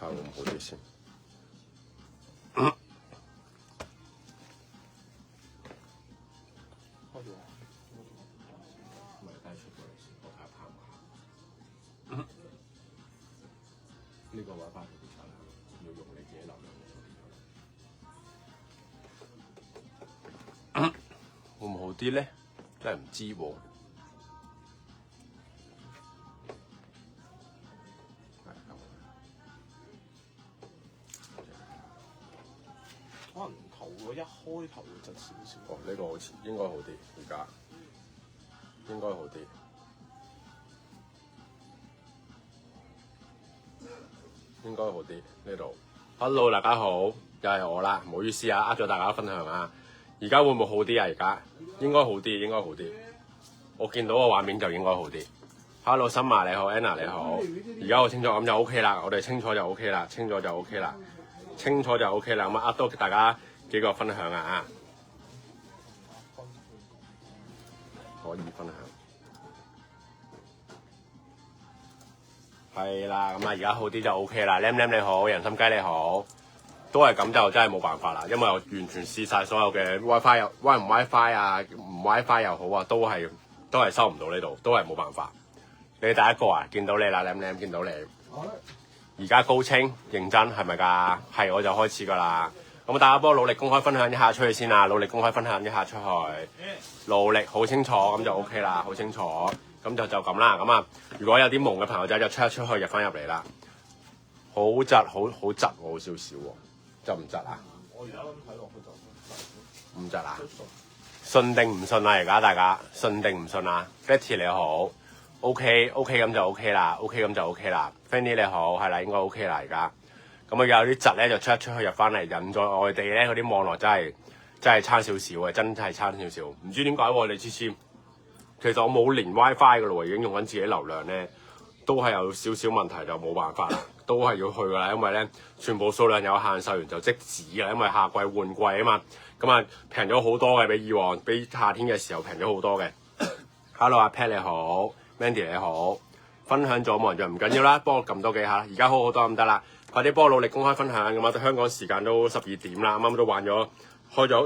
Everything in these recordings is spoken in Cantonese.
會唔好啲先。呢個WiFi好差，要用你自己流量。會唔會好啲咧？真係唔知喎。可能頭嗰一開頭會窒少少。哦，呢個好似應該好啲，而家應該好啲。應該好啲呢度。Hello， 大家好，又係我啦，唔好意思啊，呃咗大家分享啊。而家會唔會好啲啊？而家應該好啲，應該好啲。我見到個畫面就應該好啲。Hello， 森華你好 ，Anna 你好。而家好清楚，咁就 OK 啦。我哋清楚就 OK 啦，清楚就 OK 啦，清楚就 OK 啦。咁啊，呃多大家幾個分享啊，可以分享。係啦，咁啊而家好啲就 OK 啦。Lam 你好，人參雞你好，都係咁就真係冇辦法啦，因為我完全試晒所有嘅 WiFi 又 WiFi 啊，唔 WiFi 又好啊，都係收唔到呢度，都係冇辦法。你第一個啊，見到你啦 ，Lam 見到你。而家高清認真係咪㗎？係我就開始㗎啦。咁大家幫我努力公開分享一下出去先啦，努力公開分享一下出去，努力好清楚咁就 OK 啦，好清楚。咁就咁啦，咁啊，如果有啲蒙嘅朋友仔就出一出去入翻入嚟啦。好窒，好窒喎，好少少喎，窒唔窒啊？我而家諗睇落去就唔窒啊？信定唔信啊？而家大家信定唔信啊 ？Betty 你好 ，OK 咁就 OK 啦 ，OK 咁就 OK 啦。Fanny 你好，係啦，應該 OK 啦而家。咁啊有啲窒咧就出一出去入翻嚟，人在外地咧嗰啲網絡真係差少少嘅，真係差少少。唔知點解喎，你次次。其實我冇連 WiFi 嘅咯喎，已經用緊自己流量咧，都係有少少問題就冇辦法啦，都係要去㗎啦，因為咧全部數量有限，售完就即止㗎，因為夏季換季啊嘛，咁啊平咗好多嘅，比以往比夏天嘅時候平咗好多嘅。Hello 阿 Pat 你好 ，Mandy 你好，分享咗冇人就唔緊要啦，幫我撳多幾下，而家好好多咁得啦，快啲幫我努力公開分享咁啊！香港時間都12點啦，啱啱都玩咗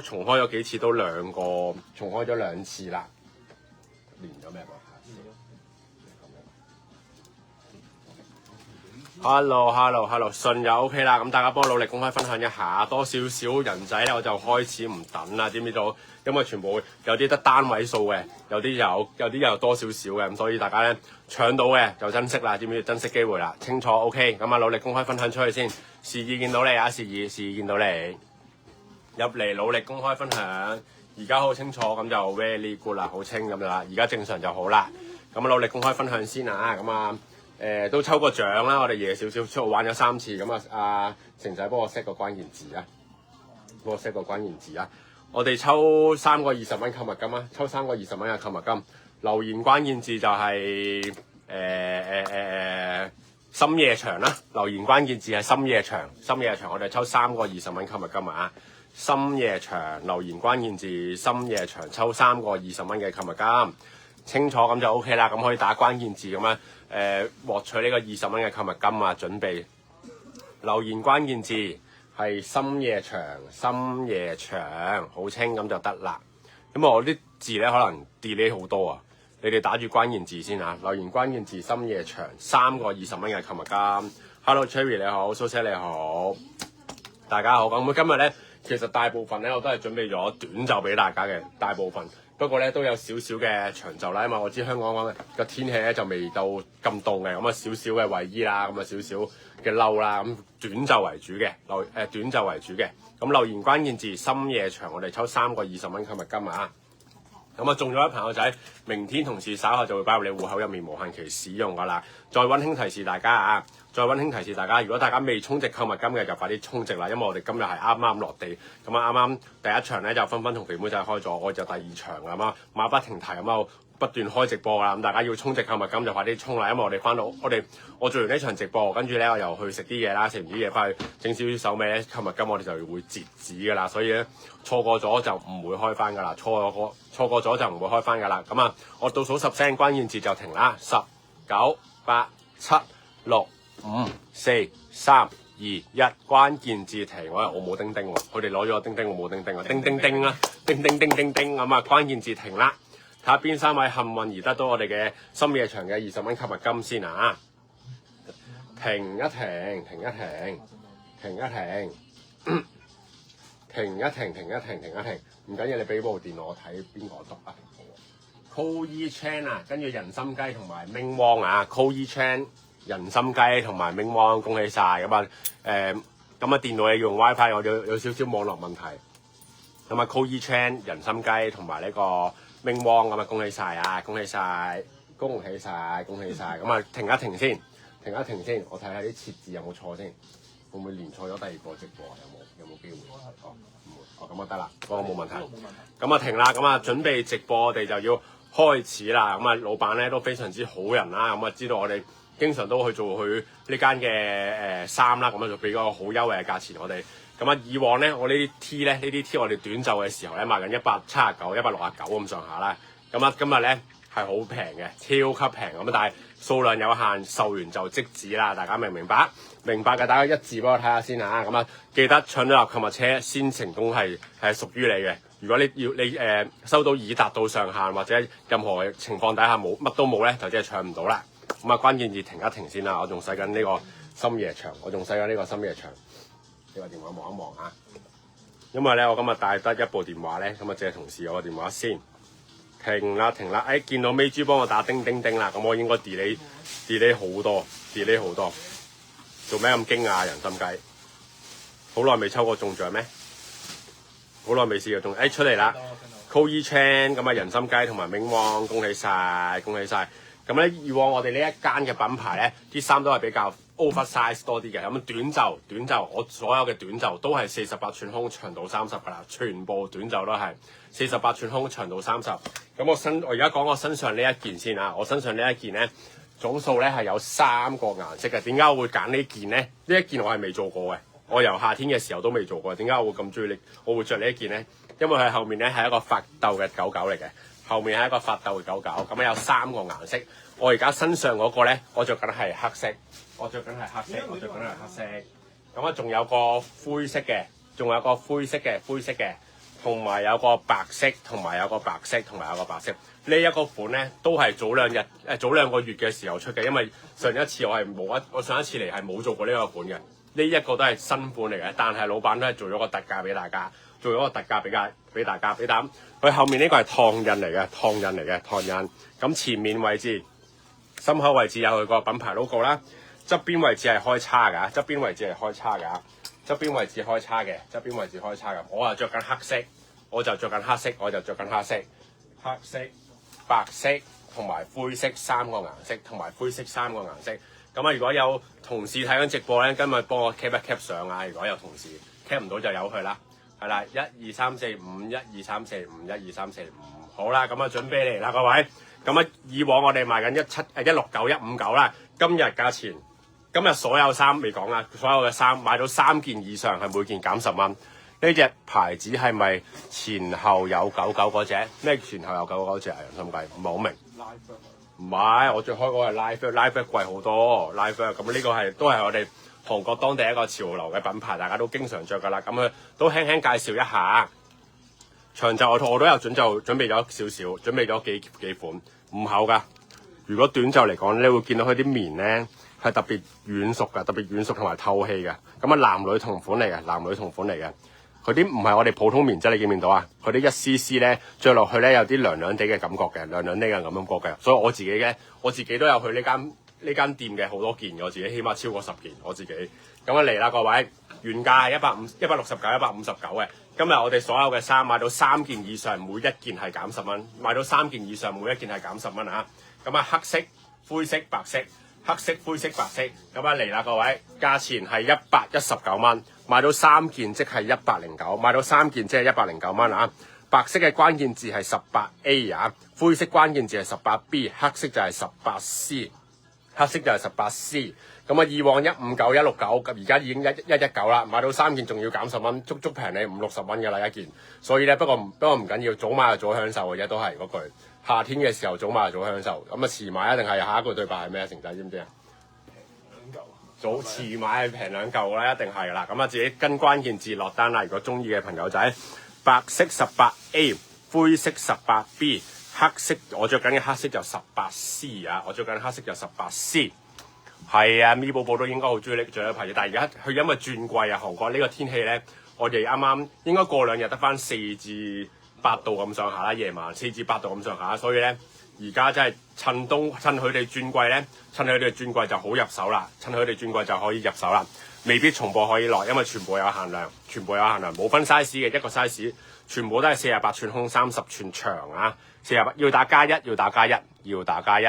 重開咗幾次，都重開咗2次啦。連咗咩？Hello， 順就 OK 啦，咁大家幫我努力公開分享一下，多少少人仔咧我就開始唔等啦，知唔知道？因為全部有啲得單位數嘅，有啲又多少少嘅，咁所以大家咧搶到嘅就珍惜啦，知唔知？珍惜機會啦，清楚 OK，咁啊努力公開分享出去先。示意見到你啊，示意見到你入嚟努力公開分享。而家好清楚，咁就 very good 啦，好清咁啦。而家正常就好啦。咁努力公開分享先啊。咁啊，都抽個獎啦。我哋夜少少出玩咗3次。咁啊，阿成仔幫我 set 個關鍵字啊，幫我 set 個關鍵字啊。我哋抽3個20蚊購物金啊，抽3個20蚊嘅購物金。留言關鍵字就係深夜場啦。留言關鍵字係深夜場，深夜場我哋抽3個20蚊購物金啊。深夜場留言關鍵字深夜場抽3個20蚊嘅購物金，清楚咁就 OK 啦。咁可以打關鍵字咁樣獲取呢個20蚊嘅購物金啊！準備留言關鍵字係深夜場，深夜場好清咁就得啦。咁我啲字咧可能 delay 好多啊，你哋打住關鍵字先啊。留言關鍵字深夜場3個20蚊嘅購物金。Hello Cherry 你好，蘇姐你好，大家好。咁今日咧。其實大部分咧我都係準備咗短袖俾大家嘅，大部分不過咧都有少少嘅長袖啦，因為我知香港嘅天氣咧就未到咁凍嘅，咁啊少少嘅衞衣啦，咁啊少少嘅褸啦，咁短袖為主嘅，短袖為主嘅。咁留言關鍵字深夜場，我哋抽3個20蚊購物金啊！咁啊中咗一朋友仔，明天同事稍後就會擺入你戶口入面無限期使用噶啦。再溫馨提示大家啊！如果大家未充值購物金嘅就快啲充值啦，因為我哋今日係啱啱落地，咁啊啱啱第一場咧就紛紛同肥妹仔開咗，我就第2場咁啊馬不停蹄咁啊不斷開直播啦，咁大家要充值購物金就快啲充啦，因為我哋翻到我做完呢場直播，跟住咧我又去食啲嘢啦，食完啲嘢翻去整少少手尾咧，購物金我哋就會截止噶啦，所以咧錯過咗就唔會開翻噶啦，錯過咗就唔會開翻噶啦，咁啊我倒數10聲關鍵字就停啦，10、9、8、7、6、5、4、3、1，關鍵字停。我冇叮叮喎，佢哋攞咗個叮叮，我冇叮叮啊，叮叮叮啦，叮叮叮叮叮咁啊！關鍵字停啦，睇下邊3位幸運而得到我哋嘅深夜場嘅20蚊購物金先啊！停一停，停一停，停一停，停一停，停一停，停一停，唔緊要，你俾部電腦我睇邊個讀啊 ？Coe Chan 啊，跟住人參雞同埋明汪啊 ，Coe Chan 人參雞同埋明汪，恭喜晒咁啊！咁啊電腦要用 WiFi， 我有少少網絡問題。咁啊 Coe Chan 人參雞同埋呢個明汪咁啊，恭喜晒啊！恭喜晒，恭喜晒，恭喜晒！咁啊停一停先。停一停先，我睇下啲設置有冇錯先，會唔會連錯咗第二個直播啊？有冇機會？哦，唔會，哦咁啊得啦，嗰個冇問題。咁啊停啦，咁啊準備直播，我哋就要開始啦。咁啊老闆咧都非常之好人啦，咁啊知道我哋經常都去做佢呢間嘅衫啦，咁啊就俾個好優惠嘅價錢我哋。咁啊以往咧我呢啲 T 咧，呢啲 T 我哋短袖嘅時候咧賣緊179、169咁上下啦。咁啊今日咧係好平嘅，超級平咁，但係數量有限，售完就即止啦。大家明唔明白？明白嘅，大家一字幫我睇下先啊。咁啊，記得搶咗入購物車先成功係屬於你嘅。如果你收到已達到上限或者任何情況底下冇乜都冇咧，就即係搶唔到啦。咁啊，關鍵字停一停先啦。我仲使緊呢個深夜場，呢個電話望一望啊。因為咧，我今日帶得一部電話咧，咁啊借同事我個電話先。停啦停啦！哎，見到美豬幫我打叮叮叮啦，咁我應該 delay 好多。做咩咁驚啊？人參雞，好耐未抽過中獎咩？好耐未試過中，哎出嚟啦 ！Coe Chan 咁啊，人參雞同埋明汪，恭喜晒，恭喜晒！咁咧以往我哋呢一間嘅品牌咧，啲衫都係比較 oversize 多啲嘅。咁短袖，我所有嘅短袖都係48寸胸，長度30㗎啦，全部短袖都係48寸胸，長度30。咁我而家講我身上呢一件先啊，我身上呢一件咧總數咧係有3個顏色嘅。點解我會揀呢件咧？呢一件我係未做過嘅，我由夏天嘅時候都未做過。點解我會咁中意我會着呢一件咧？因為佢後面咧係一個發鬥嘅狗狗嚟嘅。後面係一個發鬥嘅狗狗，咁有3個顏色。我而家身上嗰個咧，我着緊係黑色。咁啊，仲有個灰色嘅，同埋有個白色，同埋有個白色。呢一個款咧，都係早兩個月嘅時候出嘅，因為上一次我上一次嚟係冇做過呢個款嘅。呢一個都係新款嚟嘅，但係老闆都係做咗個特價俾大家。佢後面呢個係燙印嚟嘅。咁前面位置、心口位置有佢個品牌 logo 啦，側邊位置係開叉㗎，側邊位置開叉嘅。我就着緊黑色，黑色、白色同埋灰色3個顏色。咁啊，如果有同事睇緊直播咧，今日幫我 cap 一 cap 相啊！如果有同事 cap 唔到就由佢啦。係啦，1 2 3 4 5 1 2 3 4 5 1 2 3 4 5，好啦，咁啊準備嚟啦，各位。咁啊，以往我哋賣緊169、159啦，今日價錢，今日所有衫未講啦，所有嘅衫買到3件以上係每件減10蚊。呢隻牌子係咪前後有99嗰隻？咩前後有99嗰隻啊？人參雞唔係好明。唔係，我着開嗰個係 Live 貴好多 Live。咁呢個都係我哋韓國當地一個潮流嘅品牌，大家都經常着㗎啦。咁佢都輕輕介紹一下。長袖我都有準備咗少少，準備咗幾款，唔厚㗎。如果短袖嚟講，你會見到佢啲棉咧係特別軟熟同埋透氣嘅。咁啊，男女同款嚟嘅。佢啲唔係我哋普通棉質，你見唔見到啊？佢啲一絲絲咧着落去咧有啲涼涼地嘅感覺嘅，涼涼地嘅咁樣覺嘅。所以我自己都有去呢間店嘅好多件，我自己起碼超過10件我自己。咁啊嚟啦，各位，原價係169、159嘅。今日我哋所有嘅衫買到3件以上，每一件係減10蚊。買到3件以上，每一件係減10蚊啊！咁啊，黑色、灰色、白色。咁啊嚟啦，各位，價錢係119蚊，買到3件即係109，買到3件即係109蚊啊！白色嘅關鍵字係18A 啊，灰色關鍵字係18B， 黑色就係18C。咁啊，以往159、169，咁而家已經119啦，買到3件仲要減10蚊，足平你50、60蚊嘅啦一件。所以咧，不過唔緊要，早買就早享受嘅啫，都係嗰句。夏天嘅時候早買就早享受，咁啊遲買一定係下一句對白係咩啊？成仔知唔知啊？早遲買係平2嚿啦，一定係啦。咁啊，自己跟關鍵字落單啦。如果中意嘅朋友仔，白色 18A， 灰色 18B， 黑色我着緊嘅黑色就 18C 啊，我着緊黑色就 18C。係啊，咪寶寶都應該好中意呢着呢牌子，但係而家佢因為轉季啊，韓國呢個天氣咧，我哋啱啱應該過2日得翻4至8度咁上下啦，夜晚4至8度咁上下，所以咧而家真係趁佢哋轉季咧，趁佢哋轉季就好入手啦，趁佢哋轉季就可以入手啦，未必重播可以落，因為全部有限量，冇分 size 嘅一個 size， 全部都係48寸胸30寸長啊，48要打加一，要打加一。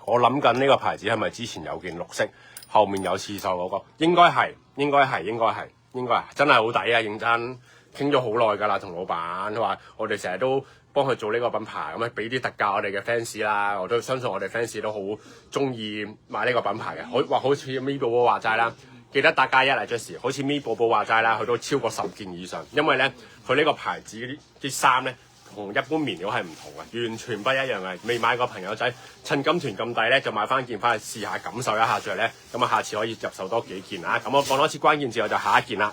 我諗緊呢個牌子係咪之前有件綠色，後面有刺繡嗰個？應該係，真係好抵啊！認真傾咗好耐㗎啦，同老闆佢話我哋成日都幫佢做呢個品牌，咁啊俾啲特價我哋嘅 fans 啦，我都相信我哋 fans 都好中意買呢個品牌嘅。好似咪寶寶話齋啦，記得打加一啊 Jessie， 好似咪寶寶話齋啦，佢都超過10件以上，因為咧佢呢個牌子啲衫咧，同一般棉料係唔同嘅，完全不一樣嘅。未買過朋友仔，趁金團咁抵咧，就買翻件翻去試下，感受一下着咧。咁啊，下次可以入手多幾件啊。咁我講多次關鍵字，我就下一件啦。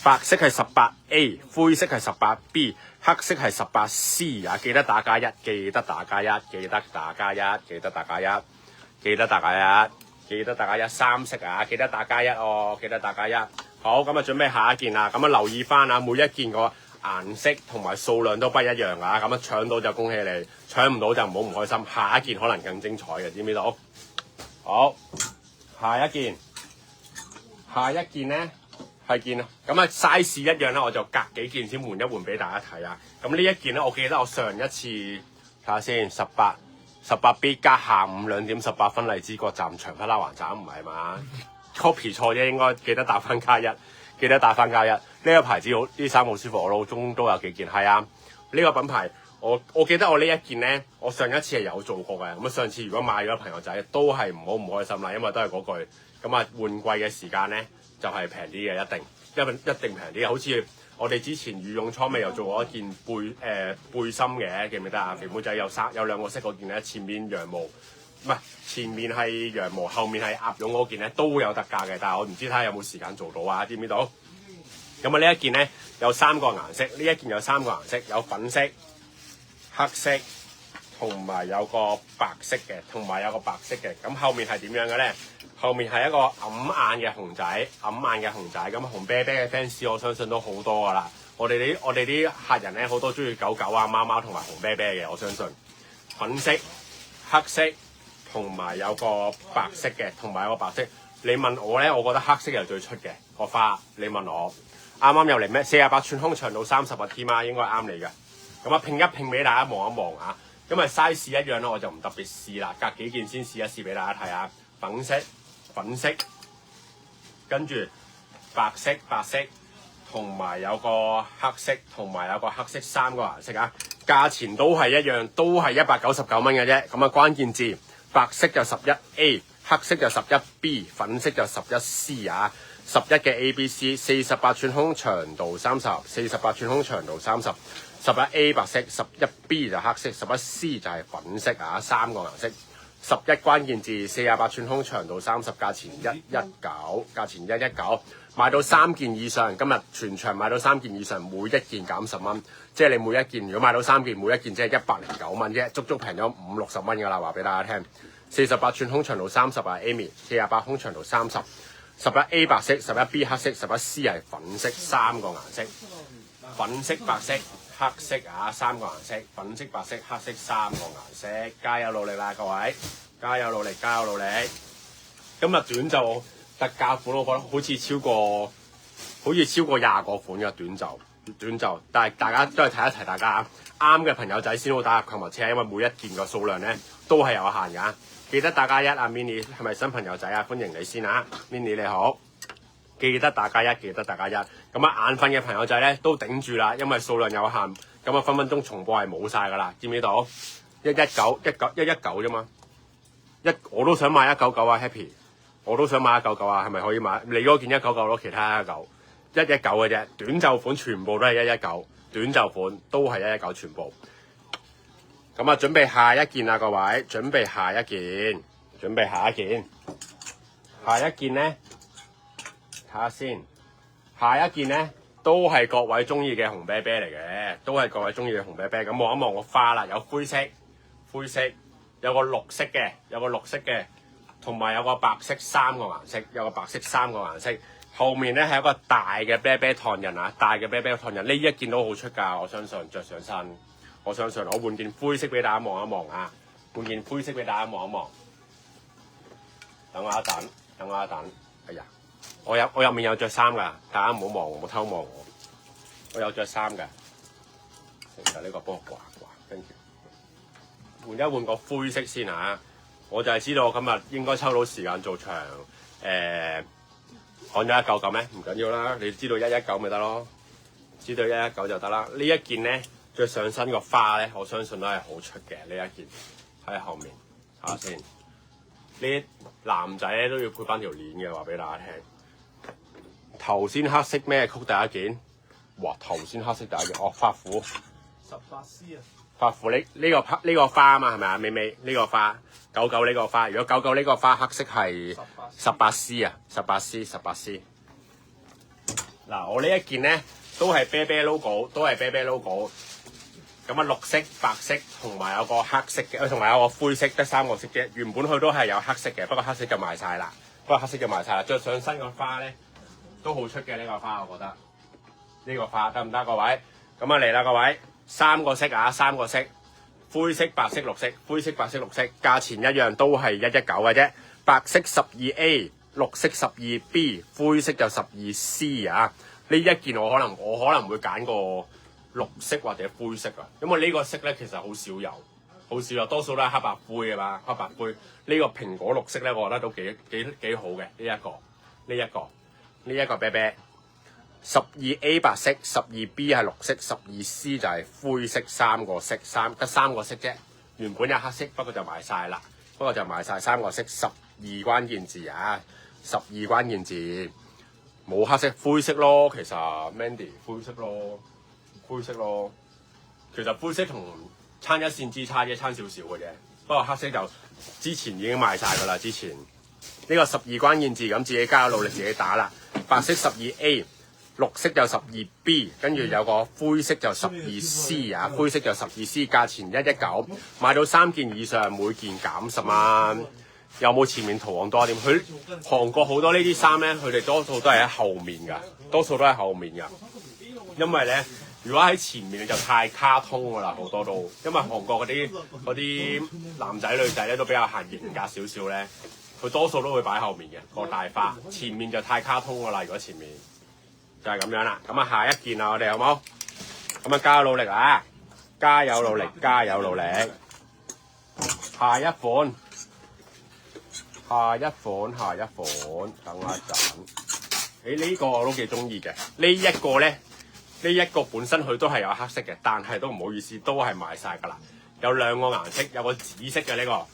白色係 18A， 灰色係 18B， 黑色係 18C 啊！記得打加一，3色啊！記得打加一哦，記得打加一。好，咁啊準備下一件啦。咁啊留意翻啊，每一件個顏色同埋數量都不一樣㗎，咁啊搶到就恭喜你，搶唔到就唔好唔開心。下一件可能更精彩嘅，知唔知道？好，下一件咧係件咁啊 size 一樣啦，我就隔幾件先換一換俾大家睇啊。咁呢一件咧，我記得我上一次睇下先，18B 加下午2點18分荔枝角站長匹拉環站，唔係嘛 ？copy 錯啫，應該記得打翻加一。呢個牌子好，啲衫好舒服，我腦中都有幾件。係啊，呢個品牌我記得我呢一件咧，我上一次係有做過嘅。咁啊，上次如果買咗朋友仔都係唔好唔開心啦，因為都係嗰句。咁啊，換季嘅時間咧就係平啲嘅，一定平啲嘅。好似我哋之前羽絨倉咪又做過一件背心嘅，記唔記得啊？肥妹仔有2個色嗰件咧，前面羊毛。唔係，前面係羊毛，後面係鴨絨嗰件咧都有特價嘅，但係我唔知睇下有冇時間做到啊？知唔知道？咁啊呢一件咧有3個顏色，呢一件有3個顏色，有粉色、黑色同埋有個白色嘅，咁後面係點樣嘅咧？後面係一個揞眼嘅熊仔，咁紅啤啤嘅 fans 我相信都好多噶啦。我哋啲客人咧好多中意狗狗啊、貓貓同埋紅啤啤嘅，我相信粉色、黑色。同埋有個白色嘅，你問我咧，我覺得黑色係最出嘅個花。你問我啱啱又嚟咩？48寸胸長到30個 T 碼應該啱你嘅。咁啊拼一拼俾大家望一望啊。因為 size 一樣啦，我就唔特別試啦，隔幾件先試一試俾大家睇下。粉色，跟住白色，同埋有個黑色3個顏色啊。價錢都係一樣，都係199蚊嘅啫。咁啊關鍵字。白色就 11A， 黑色就 11B， 粉色就 11C 啊，11嘅 ABC， 48寸胸長度30 11A 白色 11B 就黑色 11C 就係粉色啊，3個顏色。11關鍵字48寸胸長度30，價錢119，買到3件以上，今日全場買到3件以上，每一件減10蚊，即係你每一件如果買到3件，每一件即係109蚊啫，足足平咗50-60蚊㗎啦，話俾大家聽。48寸胸長度30啊 ，Amy，48胸長度30，11A 白色，11B 黑色，11C 係粉色，3個顏色，粉色白色黑色啊，3個顏色，粉色白色黑色3個顏色，加油努力啦各位，加油努力！今日短袖特價款，我覺得好似超過20個款嘅短袖，但係大家都係提一提大家啱嘅朋友仔先好打入購物車，因為每一件個數量咧都係有限㗎。記得打加一啊 ，Minnie 係咪新朋友仔啊？歡迎你先啊 ，Minnie 你好，記得打加一。咁啊眼瞓嘅朋友仔咧都頂住啦，因為數量有限，咁啊分分鐘重播係冇晒㗎啦，知唔知道？119啫嘛，我都想買199啊 ，Happy， 我都想買199啊，係咪可以買？你嗰件199咯，其他119嘅啫，短袖款全部都係119，短袖款都係119全部。咁啊，準備下一件啦，各位，準備下一件。下一件咧，睇下先。下一件咧都係各位中意嘅紅啤啤嚟嘅，都係各位中意嘅紅啤啤。咁望一望個花啦，有灰色，有個綠色嘅，同埋有個白色三個顏色，後面咧係一個大嘅啤啤燙印啊，呢一件都好出㗎，我相信着上身，我換件灰色俾大家望一望啊，等我一等，哎呀，我入面有着衫㗎，大家唔好望，唔好偷望我，我有着衫㗎，其實呢個幫我掛，跟住換一換個灰色先嚇，我就係知道我今日應該抽到時間做場看咗199咩？唔緊要啦，你知道119咪得咯，知道119就得啦。呢一件咧着上身個花咧，我相信都係好出嘅。呢一件喺後面睇下先。呢啲男仔咧都要配翻條鏈嘅，話俾大家聽。頭先黑色咩曲第一件？哇！頭先黑色第一件，發虎18C 啊！發虎呢個花啊嘛，係咪啊？美美呢個花，99呢個花。如果99呢個花黑色係18C 啊，18C。嗱，我呢一件咧都係啤啤 logo，咁啊綠色、白色同埋有個黑色嘅，同埋有個灰色，得3個色啫。原本佢都係有黑色嘅，不過黑色就賣晒啦。着上身個花咧都好出嘅呢個花，我覺得呢個花得唔得？各位，咁啊嚟啦，各位。3個色啊，3個色，灰色、白色、綠色，價錢一樣都係119嘅啫。白色 12A， 綠色 12B， 灰色就 12C 啊。呢一件我可能會揀個綠色或者灰色啊，因為呢個色咧其實好少有，多數都係黑白灰啊嘛，呢個蘋果綠色咧，我覺得都幾好嘅呢一個啤啤。12A 白色，12B 係綠色，12C 就係灰色，得三個色啫。原本有黑色，不過就賣晒啦。3個色，12關鍵字啊，12關鍵字冇黑色，灰色咯。其實 Mandy 灰色咯。其實灰色同差一線之差啫，差少少嘅啫。不過黑色就之前已經賣晒㗎啦。之前呢個12關鍵字咁自己加努力自己打啦。白色 12A。綠色就 12B， 跟住有個灰色就 12C 啊，價錢119，買到3件以上每件減10蚊。有冇前面圖案多啲？佢韓國好多呢啲衫咧，佢哋多數都係喺後面㗎，因為咧如果喺前面就太卡通㗎啦，好多都因為韓國嗰啲男仔女仔咧都比較行型格少少咧，佢多數都會擺後面嘅個大花，前面就太卡通㗎啦，如果前面。就係咁樣啦，咁啊下一件啦，我哋好冇？咁啊加油努力啊！加油努力！下一款，等我一陣。呢個我都幾中意嘅。呢一個本身佢都係有黑色嘅，但係都唔好意思，都係賣晒㗎啦。有2個顏色，有個紫色嘅呢個，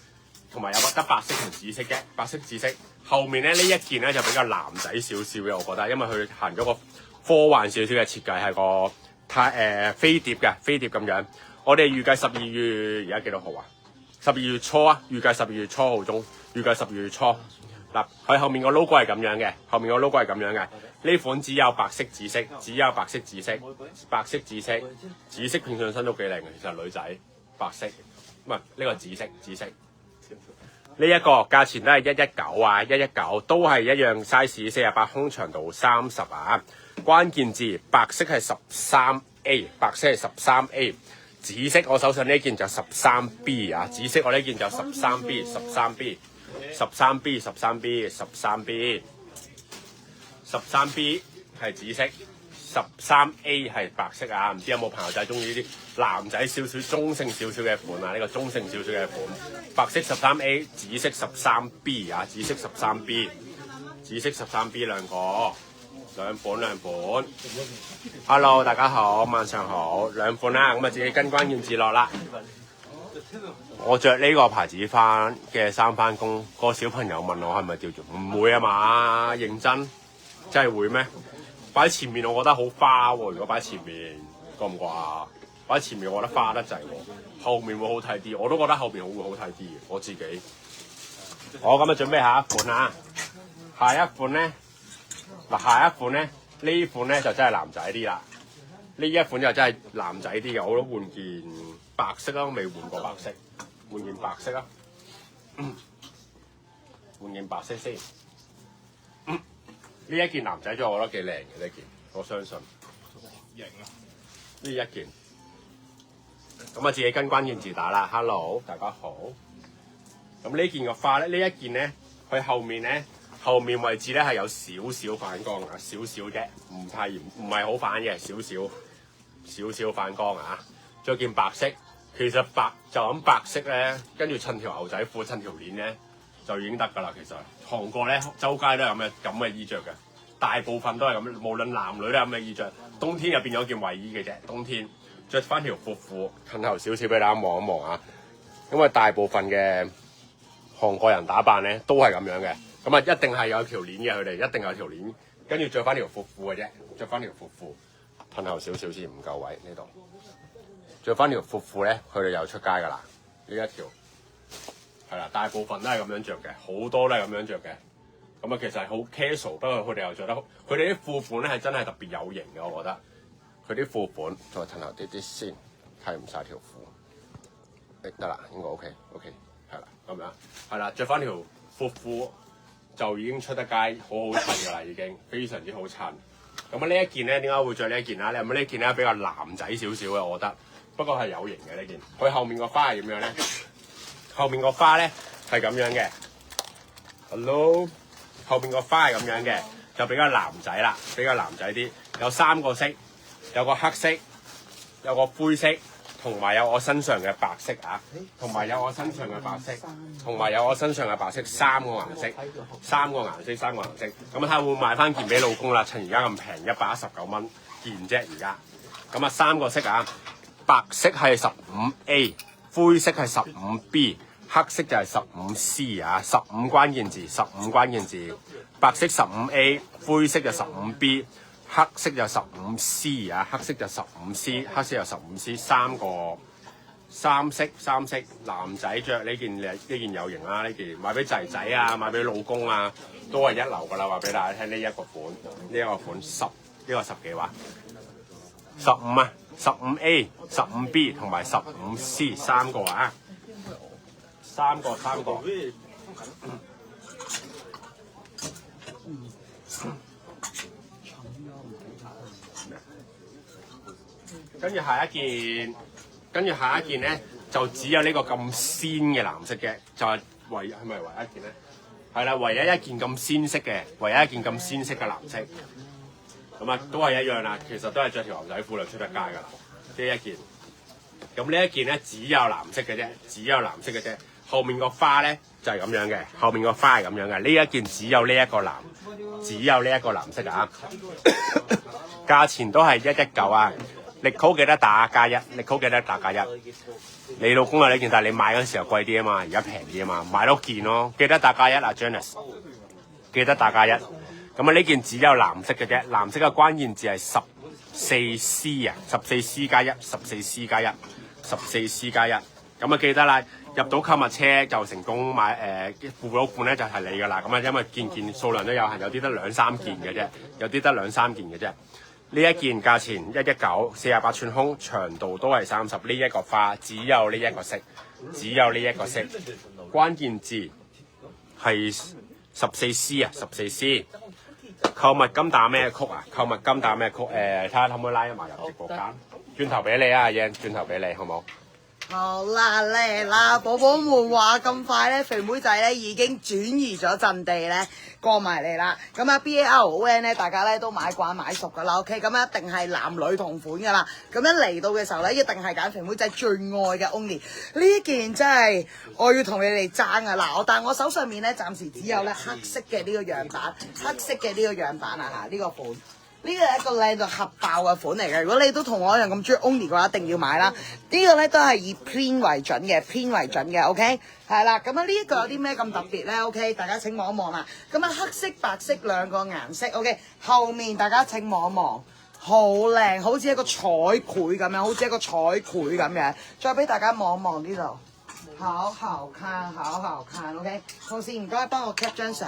同埋有個得白色同紫色嘅，白色紫色。後面咧呢一件咧就比較男仔少少嘅，我覺得，因為佢行咗個科幻少少嘅設計，係個飛碟咁樣。我哋預計12月而家幾多號啊？12月初啊，預計12月初號中，嗱，佢後面個 logo 係咁樣嘅，呢款只有白色紫色，紫色片上身都幾靚嘅，其實女仔白色，唔係呢個紫色。呢一個價錢都係119啊，119都係一樣 size 48，胸長度30啊。關鍵字白色係13A，紫色我手上呢件就13B 啊，紫色我呢件就13B 係紫色，13A 係白色啊！唔知有冇朋友仔中意呢啲男仔少少中性少少嘅款啊？呢個中性少少嘅款，白色13A，紫色13B 啊，紫色 13B 兩款。Hello， 大家好，晚上好，兩款啦，咁啊自己跟關鍵字落啦。我着呢個牌子翻嘅衫翻工，個小朋友問我係咪吊住，唔會啊嘛，認真，真係會咩？擺喺前面我覺得好花喎，如果擺喺前面，覺唔覺啊？擺喺前面我覺得花得滯喎，後面會好睇啲，我都覺得後面會好睇啲嘅，我自己。我咁啊準備下一款啊，下一款咧，下一款咧，呢款咧就真係男仔啲啦。呢一款就真係男仔啲嘅，我都換件白色啦，未換過白色，換件白色啦。換件白色先。呢一件男仔裝我覺得幾靚嘅呢件，我相信。型啊！呢一件。咁啊，自己跟關鍵字打啦 ，Hello， 大家好。咁呢件嘅花咧，呢一件咧，佢後面位置咧係有少少反光啊，少少啫，唔太嚴，唔係好反嘅，少少反光啊。着件白色，其實就咁白色咧，跟住襯條牛仔褲，襯條鏈咧就已經得㗎啦。其實韓國咧周街都係咁嘅衣着嘅，大部分都係咁，無論男女都係咁嘅衣着。冬天入變咗件衞衣嘅啫，冬天着翻條闊褲，近頭少少俾大家望一望啊。因為大部分嘅韓國人打扮咧都係咁樣嘅，咁啊一定係有條鏈嘅，佢哋一定有條鏈，跟住着翻條闊褲嘅啫，着翻條闊褲，褪後少少先唔夠位呢度，着翻條闊褲咧，佢哋又出街㗎啦，呢一條係啦，大部分都係咁樣着嘅，好多都係咁樣着嘅，咁啊其實係好 casual，不過佢哋又着得，佢哋啲褲款咧係真係特別有型嘅，我覺得，佢啲褲款再褪後啲先，睇唔晒條褲，得啦，應該 OK，係啦，咁樣係啦，着翻條闊褲就已經出得街，好好襯㗎啦，已經非常之好襯。咁啊呢一件咧，點解會着呢一件啊？咁呢件咧比較男仔少少嘅，我覺得，不過係有型嘅呢件。佢後面個花係點樣咧？後面個花咧係咁樣嘅 ，Hello， 後面個花係咁樣嘅，就比較男仔啦，比較男仔啲，有3個色，有個黑色，有個灰色。同埋有我身上嘅白色啊，同埋有我身上嘅白色，同埋有我身上嘅白色3個顏色，三個顏色。咁睇下會唔會買翻件俾老公啦？趁而家咁平，119蚊件啫而家。咁啊3個色啊，白色係15A， 灰色係15B， 黑色就係15C 啊。15關鍵字，白色15A， 灰色就15B。黑色就15C 啊，黑色就15C， 三色，男仔着呢件有型啦，呢件買俾仔仔啊，買俾老公啊，都係一流噶啦，話俾大家聽呢一個款10，呢個10幾話，15啊，15A、15B 同埋15C 3個啊，三個。跟住下一件咧，就只有呢個咁鮮嘅藍色嘅，就係係咪唯一一件咧？係啦，唯一一件咁鮮色嘅藍色，咁啊都係一樣啦。其實都係着條牛仔褲就出得街㗎啦。呢一件，咁呢一件咧只有藍色嘅啫，後面個花咧就係咁樣嘅，後面個花係咁樣嘅。呢一件只有呢一個藍色啊，價錢都係119啊。力扣記得打加1，你老公啊呢件，但係你買嗰陣時候貴啲啊嘛，而家平啲啊嘛，買多件咯，記得打加1啊 Janice， 記得打加1。咁啊呢件只有藍色嘅啫，藍色嘅關鍵字係14C 啊，14C加1，咁啊記得啦，入到購物車就成功買付到款咧就係你噶啦，咁啊因為件數量都有限，有啲得2-3件嘅啫。呢一件價錢119 ，48寸胸，長度都係30。呢一個花只有呢一個色，關鍵字係14C 啊，14C。購物金打咩曲啊？睇下可唔可以拉埋入直播間？轉頭俾你啊，阿英，轉頭俾你，好冇？好啦，嚟啦，寶寶們話咁快咧，肥妹仔咧已經轉移咗陣地咧，過埋嚟啦。咁啊 BALON 咧，大家咧都買慣買熟噶啦 ，OK，咁一定係男女同款噶啦。咁一嚟到嘅時候咧，一定係揀肥妹仔最愛嘅 Only。呢件真係我要同你哋爭啊！嗱，但我手上面咧暫時只有咧黑色嘅呢個樣板啊，呢個款。呢個係一個靚到核爆嘅款嚟嘅，如果你都同我一樣咁中意 Only 嘅話，一定要買啦。呢個咧都係以 plain 為準嘅 ，OK， 係啦。咁啊呢一個有啲咩咁特別咧 ？OK， 大家請望一望啦。咁啊黑色、白色兩個顏色 ，OK， 後面大家請望一望，好靚，好似一個彩繪咁樣，再俾大家望一望呢度，好好看 ，OK。同時唔該幫我 cap 張相。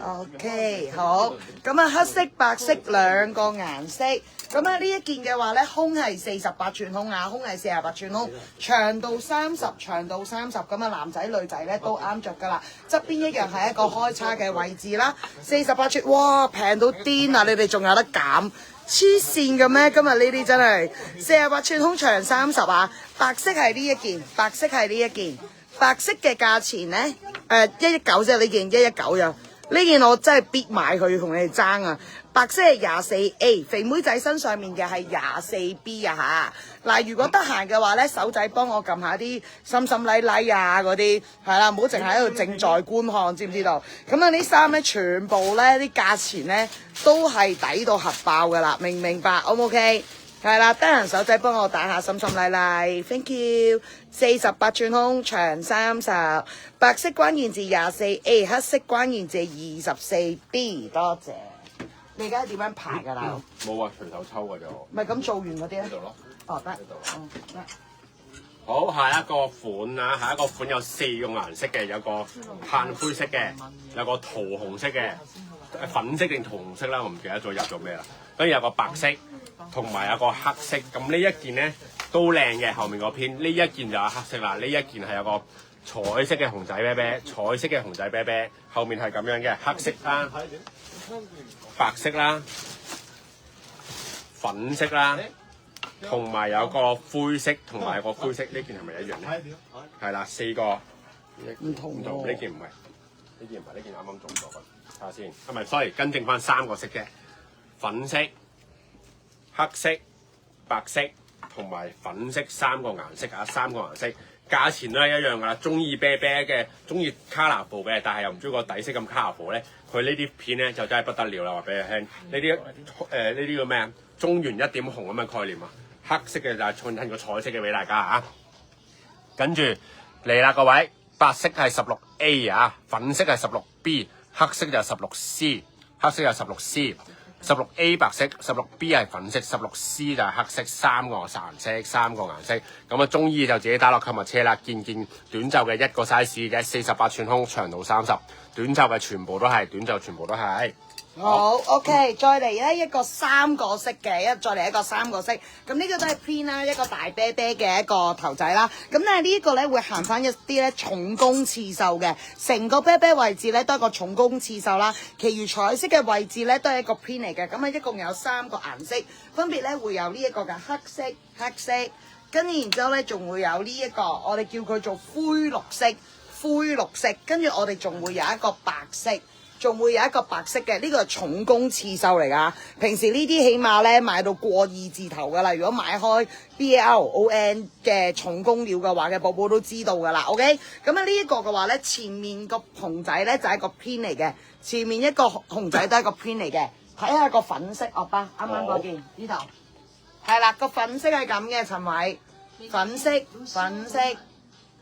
OK， 好，咁啊黑色、白色兩個顏色，咁啊呢一件嘅話咧，胸係48寸胸啊，胸係48寸胸，長度30，長度30，咁啊男仔女仔咧都啱着噶啦，側邊一樣係一個開叉嘅位置啦，48寸，哇平到癲啊！你哋仲有得減？黐線嘅咩？今日呢啲真係48寸胸長30啊！白色係呢一件，白色係呢一件，白色嘅價錢咧119啫，呢件119呀。呢件我真係必買佢同你哋爭啊！白色係24A， 肥妹仔身上面嘅係24B 啊嚇！嗱，如果得閒嘅話咧，手仔幫我撳下啲心心禮禮啊嗰啲，係啦，唔好淨喺度正在觀看，知唔知道？咁啊，呢衫咧全部咧啲價錢咧都係抵到核爆噶啦，明唔明白 ？O 唔 OK？係啦，得閒手仔幫我打下心心禮禮 ，thank you。48寸胸，長30，白色關鍵字24A， 黑色關鍵字24B， 多謝。你而家點樣排㗎啦？冇啊，隨手抽㗎就。咪咁做完嗰啲咧？呢度咯。哦，得。呢度。得。好，下一個款啊，下一個款有4個顏色嘅，有個炭灰色嘅，有個桃紅色嘅，粉色定桃紅色啦，我唔記得咗入咗咩啦。跟住有個白色，同埋有個黑色。咁呢一件咧都靚嘅，後面嗰篇呢一件就係黑色啦，呢一件係有個彩色嘅熊仔啤啤，彩色嘅熊仔啤啤，後面係咁樣嘅黑色啦、白色啦、粉色啦。同埋有個灰色，同埋有個灰色，呢件係咪一樣咧？係啦，4個唔同喎。呢件唔係，呢件唔係，呢件啱啱做咗㗎。睇下先，係咪？sorry，更正翻3個色啫，粉色、黑色、白色同埋粉色3個顏色啊，3個顏色，價錢都係一樣㗎啦。中意啤啤嘅，中意 colourful 嘅，但係又唔中意個底色咁 colourful咧，佢呢啲片咧就真係不得了啦！話俾你聽，呢啲呢啲叫咩啊？中原一點紅咁嘅概念啊！黑色嘅就係襯個彩色嘅俾大家嚇，跟住嚟啦各位，白色係16A 啊，粉色係16B， 黑色就係16C， 黑色就係16C，16A 白色，16B 係粉色，16C 就係黑色，3個顏色，3個顏色。咁啊，中意就自己打落購物車啦。件短袖嘅一個 size 嘅，48寸胸，長度30，短袖嘅全部都係，短袖全部都係。好 ，OK， 再嚟咧一個3個色嘅，再嚟一個3個色，咁呢個都係 print 啦，一個大啤啤嘅一個頭仔啦。咁但係呢一個咧會行翻一啲咧重工刺繡嘅，成個啤啤位置咧都係一個重工刺繡啦，其餘彩色嘅位置咧都係一個 print 嚟嘅。咁啊一共有3個顏色，分別咧會有呢一個嘅黑色，跟住然之後咧仲會有呢一個我哋叫佢做灰綠色，跟住我哋仲會有一個白色。仲會有一個白色嘅，呢個係重工刺繡嚟㗎。平時呢啲起碼咧買到過2字頭㗎啦。如果買開 BLON 嘅重工料嘅話嘅，寶寶都知道㗎啦。OK， 咁啊呢一個嘅話咧，前面個熊仔咧就係一個 print 嚟嘅，前面一個熊仔都係一個 print 嚟嘅。睇下個粉色，惡巴啱啱嗰件呢頭，係啦個粉色係咁嘅，陳偉粉色。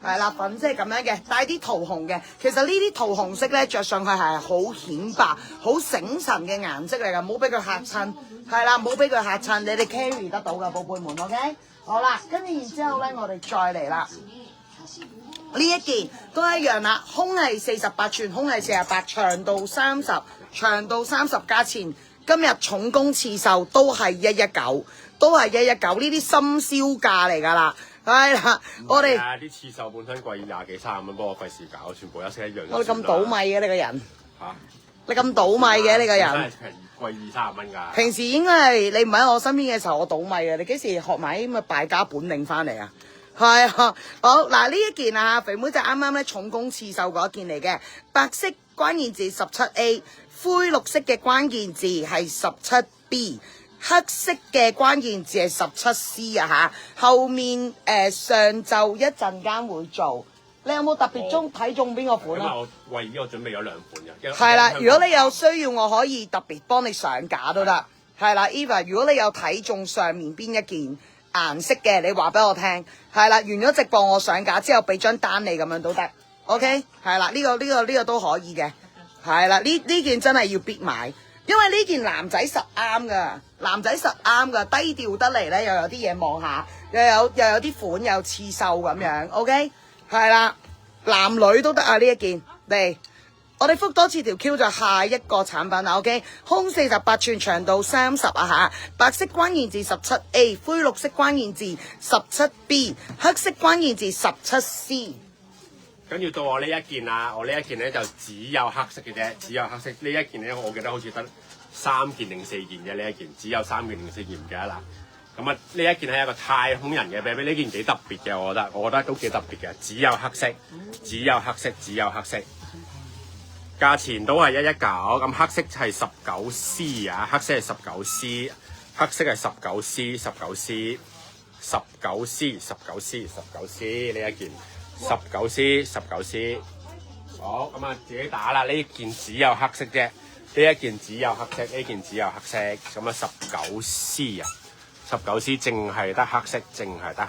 係啦，粉色係咁樣嘅，帶啲桃紅嘅。其實呢啲桃紅色咧，着上去係好顯白、好醒神嘅顏色嚟㗎，唔好俾佢嚇親。係啦，唔好俾佢嚇親，你哋 carry 得到㗎，寶貝們。OK， 好啦，跟住然之後咧，我哋再嚟啦。呢一件都一樣啦，胸係48寸，胸係48，長度30，長度30，價錢今日重工刺繡都係119，都係119，呢啲深銷價嚟㗎啦。係啦，我哋啲刺繡本身貴20幾30蚊，幫我費事搞，全部一式一樣。我哋咁倒米嘅你個人嚇，你咁倒米嘅你個人，真係貴20-30蚊㗎。平時應該係你唔喺我身邊嘅時候，我倒米嘅。你幾時學埋啲咁嘅敗家本領翻嚟啊？係啊，好嗱呢一件啊，肥妹就啱啱咧重工刺繡嗰一件嚟嘅，白色關鍵字17A， 灰綠色嘅關鍵字係17B。黑色嘅關鍵字係17C 啊嚇，後面上晝一陣間會做。你有冇特別睇中邊個款啊？因為我為呢個準備咗2款嘅。係啦，如果你有需要，我可以特別幫你上架都得。係啦 ，Eva，如果你有睇中上面邊一件顏色嘅，你話俾我聽。係啦，完咗直播我上架之後，俾張單你咁樣都得。OK， 係啦，呢個都可以嘅。係啦，呢件真係要必買。因為呢件男仔實啱噶，低調得嚟咧，又有啲嘢望下，又有啲款，有刺繡咁樣。OK，係啦，男女都得啊呢一件嚟。我哋覆多次條 Q 就下一個產品啦 ，OK？ 胸48寸，長度30啊嚇，白色關鍵字17A， 灰綠色關鍵字17B， 黑色關鍵字17C。跟住到我呢一件啦，我呢一件咧就只有黑色嘅啫，只有黑色。呢一件咧，我記得好似得3件定4件嘅呢一件，只有3件定4件唔記得啦。咁啊，呢一件係一個太空人嘅 baby， 呢件幾特別嘅，我覺得都幾特別嘅，只有黑色，只有黑色，只有黑色。價錢都係119，咁黑色係19C 啊，黑色係19C， 黑色係19C 呢一件19C。好，咁啊自己打啦，呢件只有黑色啫，呢一件只有黑色，呢件只有黑色，咁啊19C 啊，19C 淨係得黑色，淨係得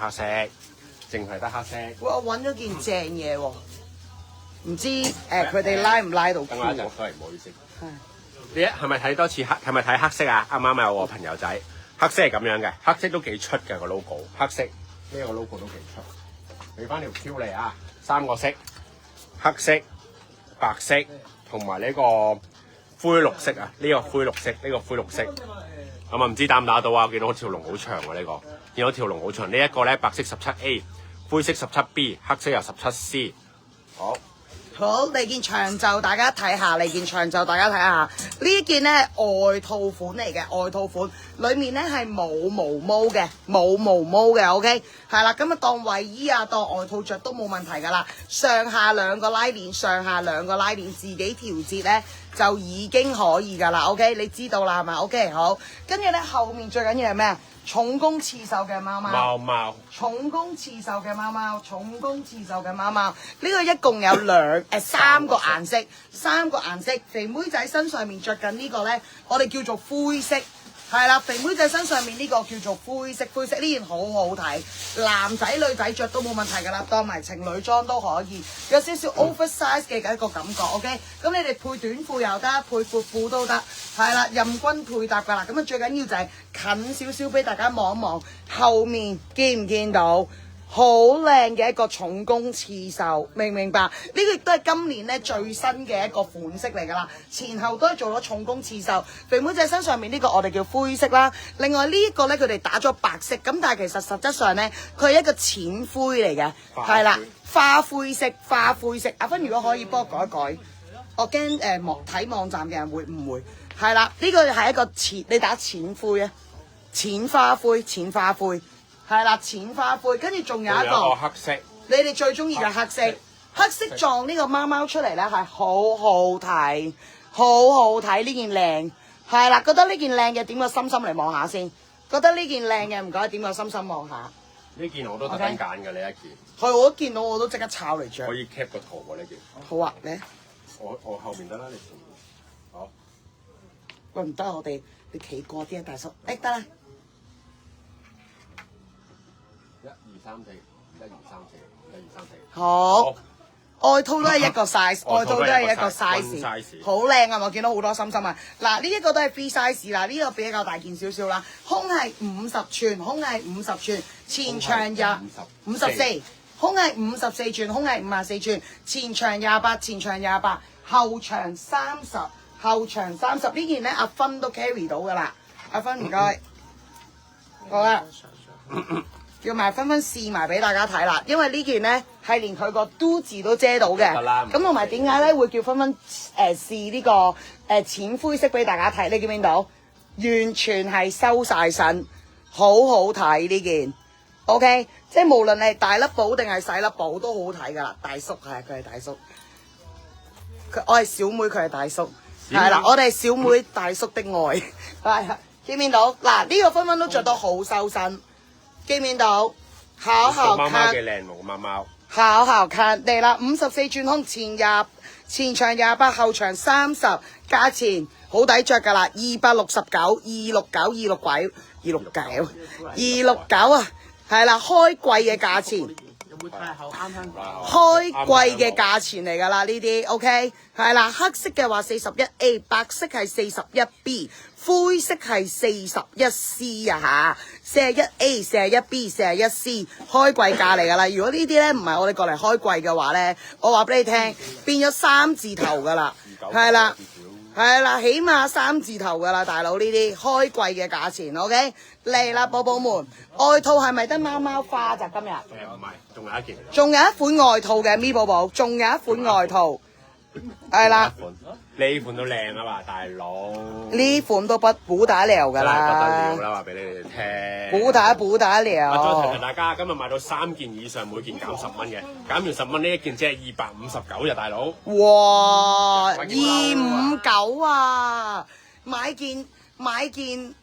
黑色。哇！我揾咗件正嘢喎。唔知佢哋拉唔拉到？等我一陣 sorry 唔好意思。你係咪睇多次黑？係咪睇黑色啊？啱啱有個朋友仔，黑色係咁樣嘅，黑色都幾出嘅個 logo， 黑色呢個 logo 都幾出。俾翻條 Q 嚟啊！3個色，黑色、白色同埋呢個灰綠色啊！呢個灰綠色。咁啊唔知打唔打到啊？我見到條龍好長喎呢個，見到條龍好長。呢一個咧白色17A， 灰色17B， 黑色又17C。好，嚟件長袖大家睇下，呢件咧外套款嚟嘅，外套款裡面咧係冇毛毛嘅，OK， 係啦，咁啊當衞衣啊，當外套着都冇問題㗎啦。上下兩個拉鏈，自己調節咧就已經可以㗎啦 ，OK， 你知道啦係咪 ？OK， 好，跟住咧後面最緊要係咩啊？重工刺繡嘅貓貓，重工刺繡嘅貓貓，呢個一共有3個顏色，肥妹仔身上面着緊呢個咧，我哋叫做灰色，係啦，肥妹仔身上面呢個叫做灰色，呢件好好睇，男仔女仔着都冇問題㗎啦，當埋情侶裝都可以，有少少 oversize 嘅一個感覺 ，OK， 咁你哋配短褲又得，配闊褲都得，係啦，任君配搭㗎啦，咁啊最緊要就係近少少俾大家望一望，後面見唔見到？好靚嘅一個重工刺繡，明唔明白？呢個亦都係今年咧最新嘅一個款式嚟㗎啦，前後都係做咗重工刺繡。肥妹仔身上面呢個我哋叫灰色啦，另外呢一個咧佢哋打咗白色，咁但係其實實質上咧佢係一個淺灰嚟嘅，係啦，花灰色。阿芬如果可以幫我改一改，我驚睇網站嘅人會誤會。係啦，呢個係一個你打淺灰啊，淺花灰。係啦，淺花灰，跟住仲有一個黑色，你哋最中意嘅黑色撞呢個貓貓出嚟咧，係好好睇呢件靚，係啦，覺得呢件靚嘅點個心心嚟望下先，覺得呢件靚嘅唔該點個心心望下。呢件我都特登揀嘅呢一件，係我一見到我都即刻抄嚟着。可以 cap 個圖喎呢件。好啊，你我後面得啦，你前面。好。喂唔得，我哋你企過啲啊，大叔，得啦。1、2、3、4，好，外套都係一個 size， 好靚啊！我見到好多心心啊！嗱，呢一個都係 free size 啦，呢個比較大件少少啦，胸係50寸，前長54，胸係54寸，胸係54寸，前長28，後長30，呢件咧阿芬都 carry 到㗎啦，阿芬唔該，好啦。叫埋芬芬試埋俾大家睇啦，因為呢件咧係連佢個都字都遮到嘅，咁同埋點解咧會叫芬芬試呢個淺灰色俾大家睇？你見唔見到？完全係收晒身，好好睇呢件。OK， 即係無論係大粒寶定係細粒寶都好睇噶啦。大叔係佢係大叔，我係小妹，佢係大叔，係啦，我哋係小妹大叔的愛，係見唔見到？嗱，呢個芬芬都着到好收身。見唔見到？好看，貓貓嘅靚毛貓，好看嚟啦！54寸胸，前長28，後長30，價錢好抵着㗎啦，269啊，係啦，開櫃嘅價錢。有冇太厚啱香港？開櫃嘅價錢嚟㗎啦，呢啲 OK 係啦，黑色嘅話41A， 白色係41B，灰色係41C 啊嚇，41A、41B、41C 開季價嚟㗎啦。如果呢啲咧唔係我哋過嚟開季嘅話咧，我話俾你聽，變咗3字頭㗎啦，係啦。係啦，起碼3字頭㗎啦，大佬呢啲開季嘅價錢 ，OK 嚟啦，寶寶們，外套係咪得貓貓花咋今日？唔係，仲有一件。仲有一款外套嘅咪寶寶，仲有一款外套，係啦。呢款都靚啊嘛，大佬。呢款都不打了㗎真係啦，不得了啦，話俾你哋聽。不打了。再提提大家，今日買到3件以上，每件減10蚊嘅，減完10蚊呢一件只係259咋，大佬。哇，259啊！買件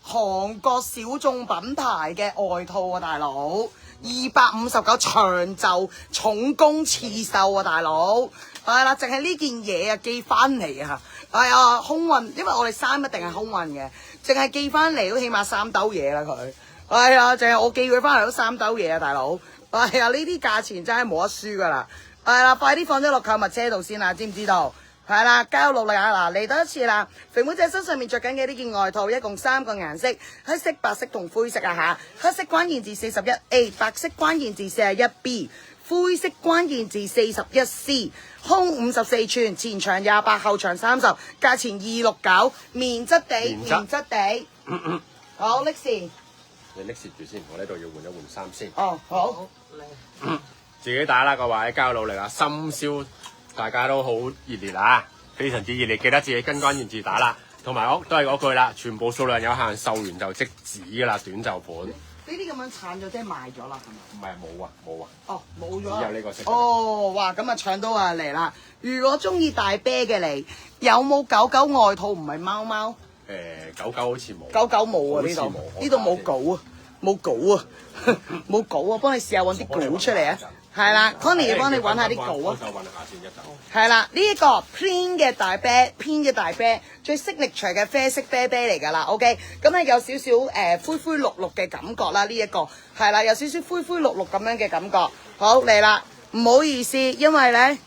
韓國小眾品牌嘅外套啊，大佬，259長袖重工刺繡啊，大佬。係啦，淨係呢件嘢啊寄翻嚟啊！係啊，空運，因為我哋衫一定係空運嘅，淨係寄翻嚟都起碼3兜嘢啦佢。係啊，淨係我寄佢翻嚟都3兜嘢啊，大佬。係啊，呢啲價錢真係冇得輸噶啦。係啦，快啲放咗落購物車度先啦，知唔知道？係啦，加油努力啊！嗱，嚟多一次啦，肥妹仔身上面着緊嘅呢件外套，一共3個顏色，黑色、白色同灰色啊嚇。黑色關鍵字41A，白色關鍵字41B。灰色關鍵字41C， 胸54寸，前長28，後長30，價錢269，棉質地，好拎時，你拎住先，我呢度要換一換衫先。哦，好，自己打啦各位，加油努力啊！深宵大家都好熱烈啊，非常之熱烈，記得自己跟關鍵字打啦。同埋我都係嗰句啦，全部數量有限，售完就即止噶啦，短袖款。呢啲咁樣鏟咗即係賣咗啦，係咪？唔係冇啊，冇啊。哦，冇咗。只有呢個色。哦，哇！咁啊搶到啊嚟啦！如果中意大啤嘅你，有冇狗狗外套唔係貓貓？狗狗好似冇。狗狗冇啊呢度，呢度冇稿啊，冇稿啊，冇稿啊！幫你試下揾啲稿出嚟啊！係啦 ，Connie 要幫你揾下啲稿啊。我揾下先一陣。係啦，呢一個 plain 嘅大啤，最signature嘅啡色啤嚟㗎啦。OK， 咁咧有少少灰灰綠綠嘅感覺啦。呢一個係啦，有少少灰灰綠綠咁樣嘅感覺。好嚟啦，唔好意思，因為咧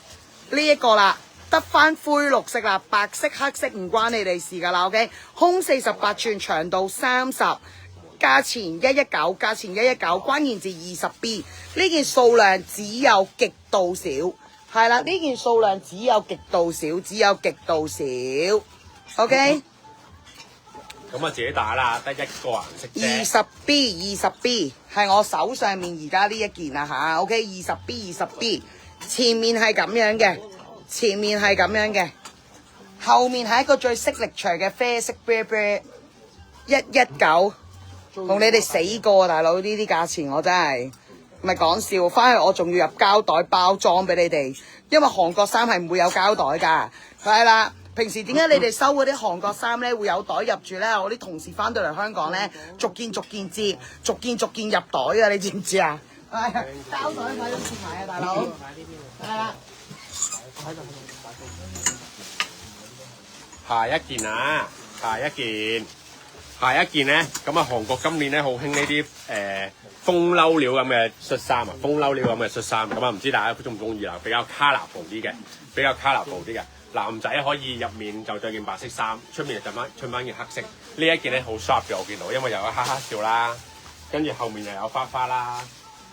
呢一個啦，得翻灰綠色啦，白色黑色唔關你哋事㗎啦。OK， 胸48寸，長度30。價錢119，價錢119，關鍵字20B， 呢件數量只有極度少，係啦，呢件數量只有極度少， OK。咁啊自己打啦，得一個顏色啫。20B 係我手上面而家呢一件啊嚇 ，OK 20B，前面係咁樣嘅，後面係一個最色力長嘅啡色啤119。同你哋死過啊，大佬！呢啲價錢我真係唔係講笑，翻去我仲要入膠袋包裝俾你哋，因為韓國衫係唔會有膠袋㗎。係啦，平時點解你哋收嗰啲韓國衫咧會有袋入住咧？我啲同事翻到嚟香港咧，逐件接，逐件入袋啊！你知唔知啊？係啊，膠袋買咗次買啊，大佬。係啦。下一件咧，咁啊韓國今年咧好興呢啲風褸料咁嘅恤衫啊，咁啊唔知大家中唔中意啦？比較 colourful 啲嘅，男仔可以入面就着件白色衫，出面就襯翻件黑色。呢一件咧好 sharp 嘅，我見到，因為又有哈哈笑啦，跟住後面又有花花啦，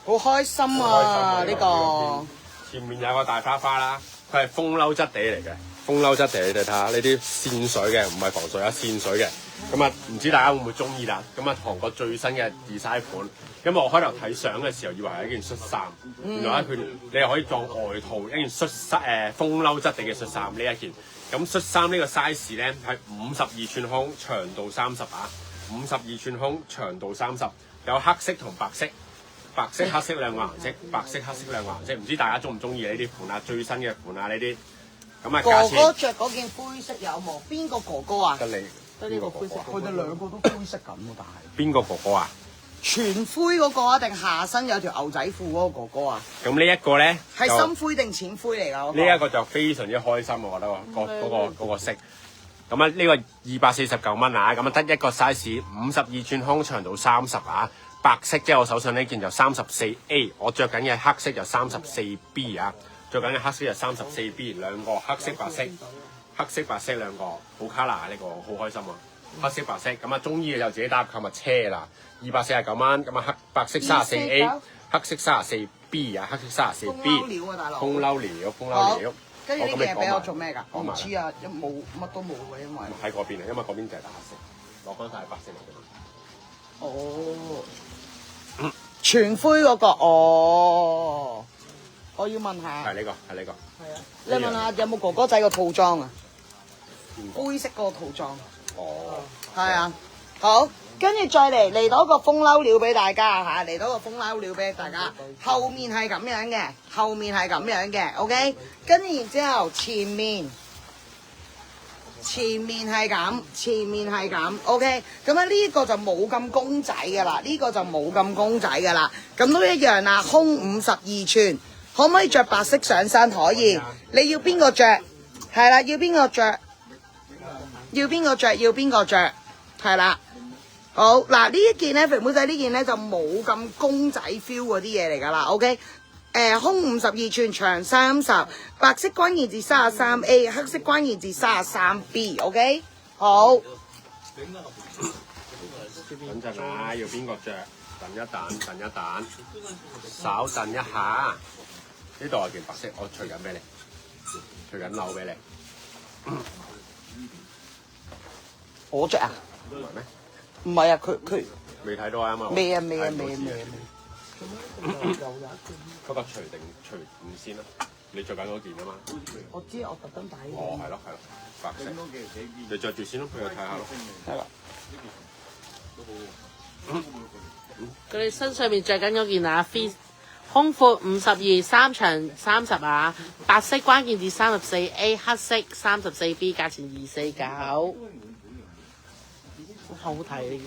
好開心啊！呢個前面有個大花花啦，佢係風褸質地嚟嘅。風褸質地，你哋睇下呢啲線水嘅，唔係防水啊，線水嘅。咁啊，唔知大家會唔會中意啦？咁啊，韓國最新嘅 design 款。因為我開頭睇相嘅時候，以為係一件恤衫，原來咧你又可以當外套，一件風褸質地嘅恤衫呢一件。咁恤衫呢個 size 咧係52寸胸，長度30啊，52寸胸，長度30，有黑色同白色。白色、黑色兩個顏色，唔知大家中唔中意呢啲款啊？最新嘅款啊，呢啲。咁啊，哥哥着嗰件灰色有冇？邊個哥哥啊？得你，得呢個灰色。佢哋兩個都灰色咁喎，但係。邊個哥哥啊？全灰嗰個啊，定下身有條牛仔褲嗰個哥哥啊？咁呢一個咧，係深灰定淺灰嚟㗎？呢一個就非常之開心，我覺得嗰個色。咁啊，呢個249蚊啊，咁啊得一個 size， 52寸胸，長度30啊。白色即係我手上呢件就34A， 我着緊嘅黑色就34B 啊。着緊嘅黑色就34B， 兩個黑色白色兩個好 colour 啊！呢個好開心啊！黑色白色，咁啊中意嘅就自己打入購物車啦，249蚊，咁啊白色 34A， 黑色 34B 啊，黑色 34B， 風褸料啊大佬，風褸料，風褸料。跟住呢件係俾我做咩㗎？我唔講埋知啊，冇乜都冇嘅，因為喺嗰邊啊，因為嗰邊就係打黑色，攞翻晒白色嚟嘅。哦，全灰嗰個哦，我要問下，係呢個，係呢個。係啊，你問下有冇哥哥仔個套裝啊？邊個？灰色嗰個套裝。哦。係啊，好，跟住再嚟到一個風褸料俾大家嚇，嚟到個風褸料俾大家，後面係咁樣嘅，後面係咁樣嘅，OK，跟住然之後前面係咁，前面係咁，OK，咁啊呢個就冇咁公仔㗎啦，呢個就冇咁公仔㗎啦，咁都一樣啦，胸52寸，可唔可以着白色上身？可以，你要邊個着？係啦，要邊個着？要邊個着？要邊個着？係啦，好嗱，呢一件咧，肥妹仔呢件咧就冇咁公仔 feel 嗰啲嘢嚟㗎啦，OK，胸52寸，長30，白色關鍵字33A， 黑色關鍵字33B，OK，好。等陣啊，要邊個着？等一等，等一等，稍等一下。呢度有件白色，我除緊俾你，除緊褸俾你。我着啊？唔係咩？唔係啊，佢未睇到啊嘛。未啊。不過除定除唔先啦，你着緊嗰件啊嘛。我知，我特登擺。哦，係咯，白色。你着住先咯，俾佢睇下咯。係啦。佢哋身上面着緊嗰件啊 ，fit 胸闊52，衫長30啊，白色關鍵字34A， 黑色34B， 價錢249，好好睇呢件。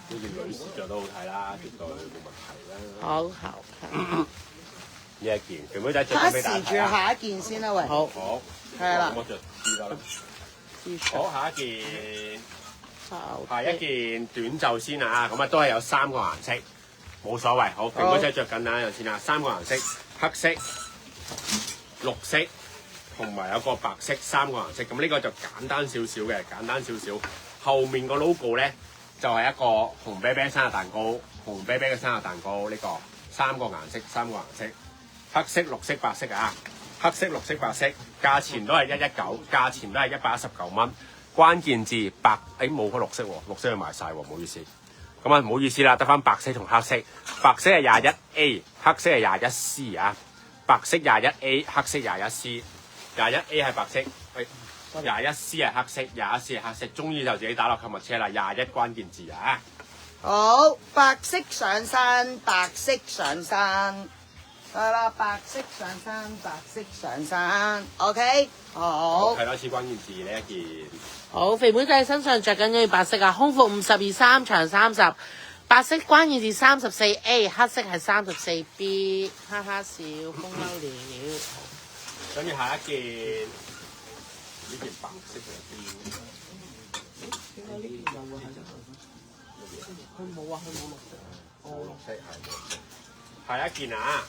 呢件女士着都好睇啦，絕對冇問題啦。好好睇。呢一件，條妹仔着卡緊俾大時住家睇啊。下一件先啦，喂。好，好。係啦咁我着知得啦。 T 恤好，下一件。好下一件短袖先啊，咁啊都係有3個顏色，冇所謂。好，肥妹仔着緊啦，又先啊，3個顏色，黑色、綠色同埋有個白色，3個顏色。咁呢個就簡單少少嘅，簡單少少。後面個 logo 咧就係、一個紅啤啤生日蛋糕，紅啤啤嘅生日蛋糕呢、個3個顏色，3個顏色，黑色、綠色、白色啊，黑色、綠色、白色，價錢都係119，價錢都係119蚊。關鍵字白，冇個綠色喎，綠色佢賣晒喎，唔好意思。咁啊唔好意思啦，得翻白色同黑色。白色係21A， 黑色係21C 啊。白色21A， 黑色21C。21A 係白色，21C 係黑色，21C 係黑色。中意就自己打落購物車啦。21關鍵字啊。好，白色上身，白色上身，係啦，白色上身，白色上身，OK，好。睇多次關鍵字呢一件。好，肥妹仔身上着緊嗰件白色啊，胸闊52，衫長30，白色關鍵字34A， 黑色係34B， 哈哈笑，風褸料。跟住下一件，呢件白色嘅邊？點解呢件有啊？佢冇啊，佢冇綠色。綠色係綠色。下一件啊，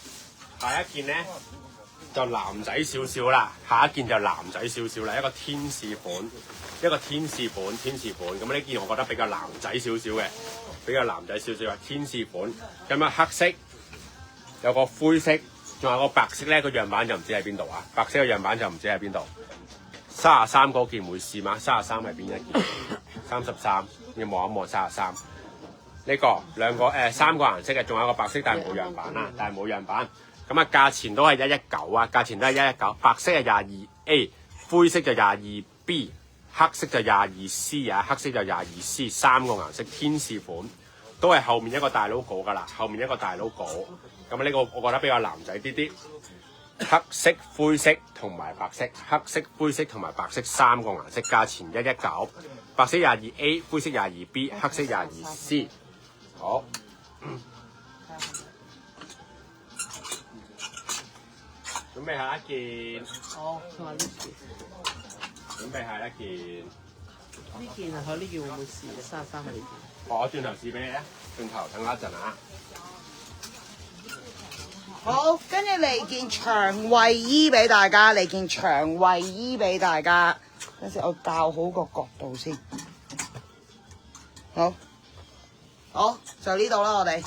下一件咧就男仔少少啦，下一件就男仔少少啦，一個天使款，一個天使款。咁呢件我覺得比較男仔少少嘅，比較男仔少少嘅天使款。咁啊黑色，有個灰色，仲有個白色咧，個樣板就唔知喺邊度啊！白色嘅樣板就唔知喺邊度。33嗰件會試嗎？33係邊一件？33，要望一望33。呢、個3個顏色嘅，仲有一個白色，但係冇樣板啦，但係冇樣板。咁啊，價錢都係119啊，價錢都係119。白色係22A， 灰色就22B， 黑色就22C 啊，黑色就22C， 3個顏色天使款，都係後面一個大 logo 噶啦，後面一個大 logo。咁呢個我覺得比較男仔啲啲。黑色、灰色同埋白色，黑色、灰色同埋白色3個顏色，價錢119。白色22A， 灰色22B， 黑色22C。好。準備下一件。哦，佢話呢件，準備下一件。呢件啊，佢呢件會唔會試33係呢件？我轉頭試俾你啊！轉頭等我一陣啊！好，跟住嚟件長衞衣俾大家，嚟件長衞衣俾大家。等陣我校好個角度先。好，就呢度啦，我哋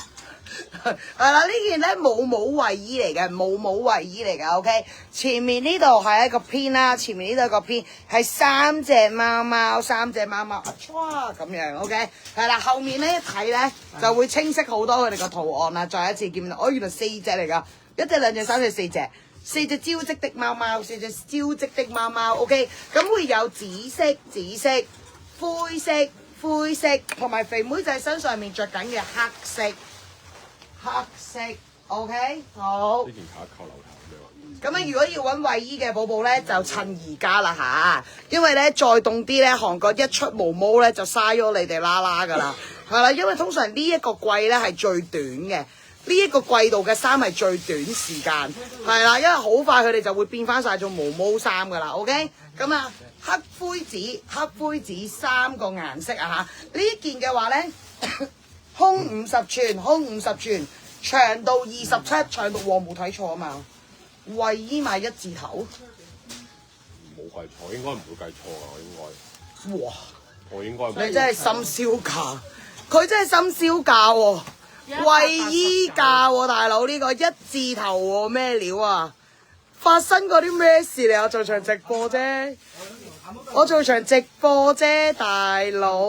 係啦，呢件咧冇帽衞衣嚟嘅，冇帽衞衣嚟嘅 ，OK。前面呢度係一個篇啦，前面呢度一個篇係三隻貓貓咁樣 ，OK。係啦，後面咧一睇咧就會清晰好多佢哋個圖案啦。再一次見到，哦，原來4隻嚟㗎，1隻2隻3隻4隻，4隻招積的貓貓，4隻招積的貓貓 ，OK。咁會有紫色、灰色，同埋肥妹仔身上面着緊嘅黑色 ，OK， 好。呢件卡扣樓頭咩話？咁啊，如果要揾衞衣嘅寶寶咧，就趁而家啦嚇，因為咧再凍啲咧，韓國一出毛毛咧就嘥咗你哋啦噶啦，係啦，因為通常呢一個季咧係最短嘅，呢一個季度嘅衫係最短時間，係啦，因為好快佢哋就會變翻晒做毛毛衫噶啦 ，OK， 咁啊。黑灰紫3個顏色啊嚇！呢件嘅話咧，胸50寸，長度27，長度我冇睇錯啊嘛。衞衣買1字頭，冇計錯，應該唔會計錯啊！我應該。哇！我應該。你真係深銷價，佢真係深銷價喎，衞衣價喎，大佬呢個1字頭喎，咩料啊？發生過啲咩事嚟？我做場直播啫。大佬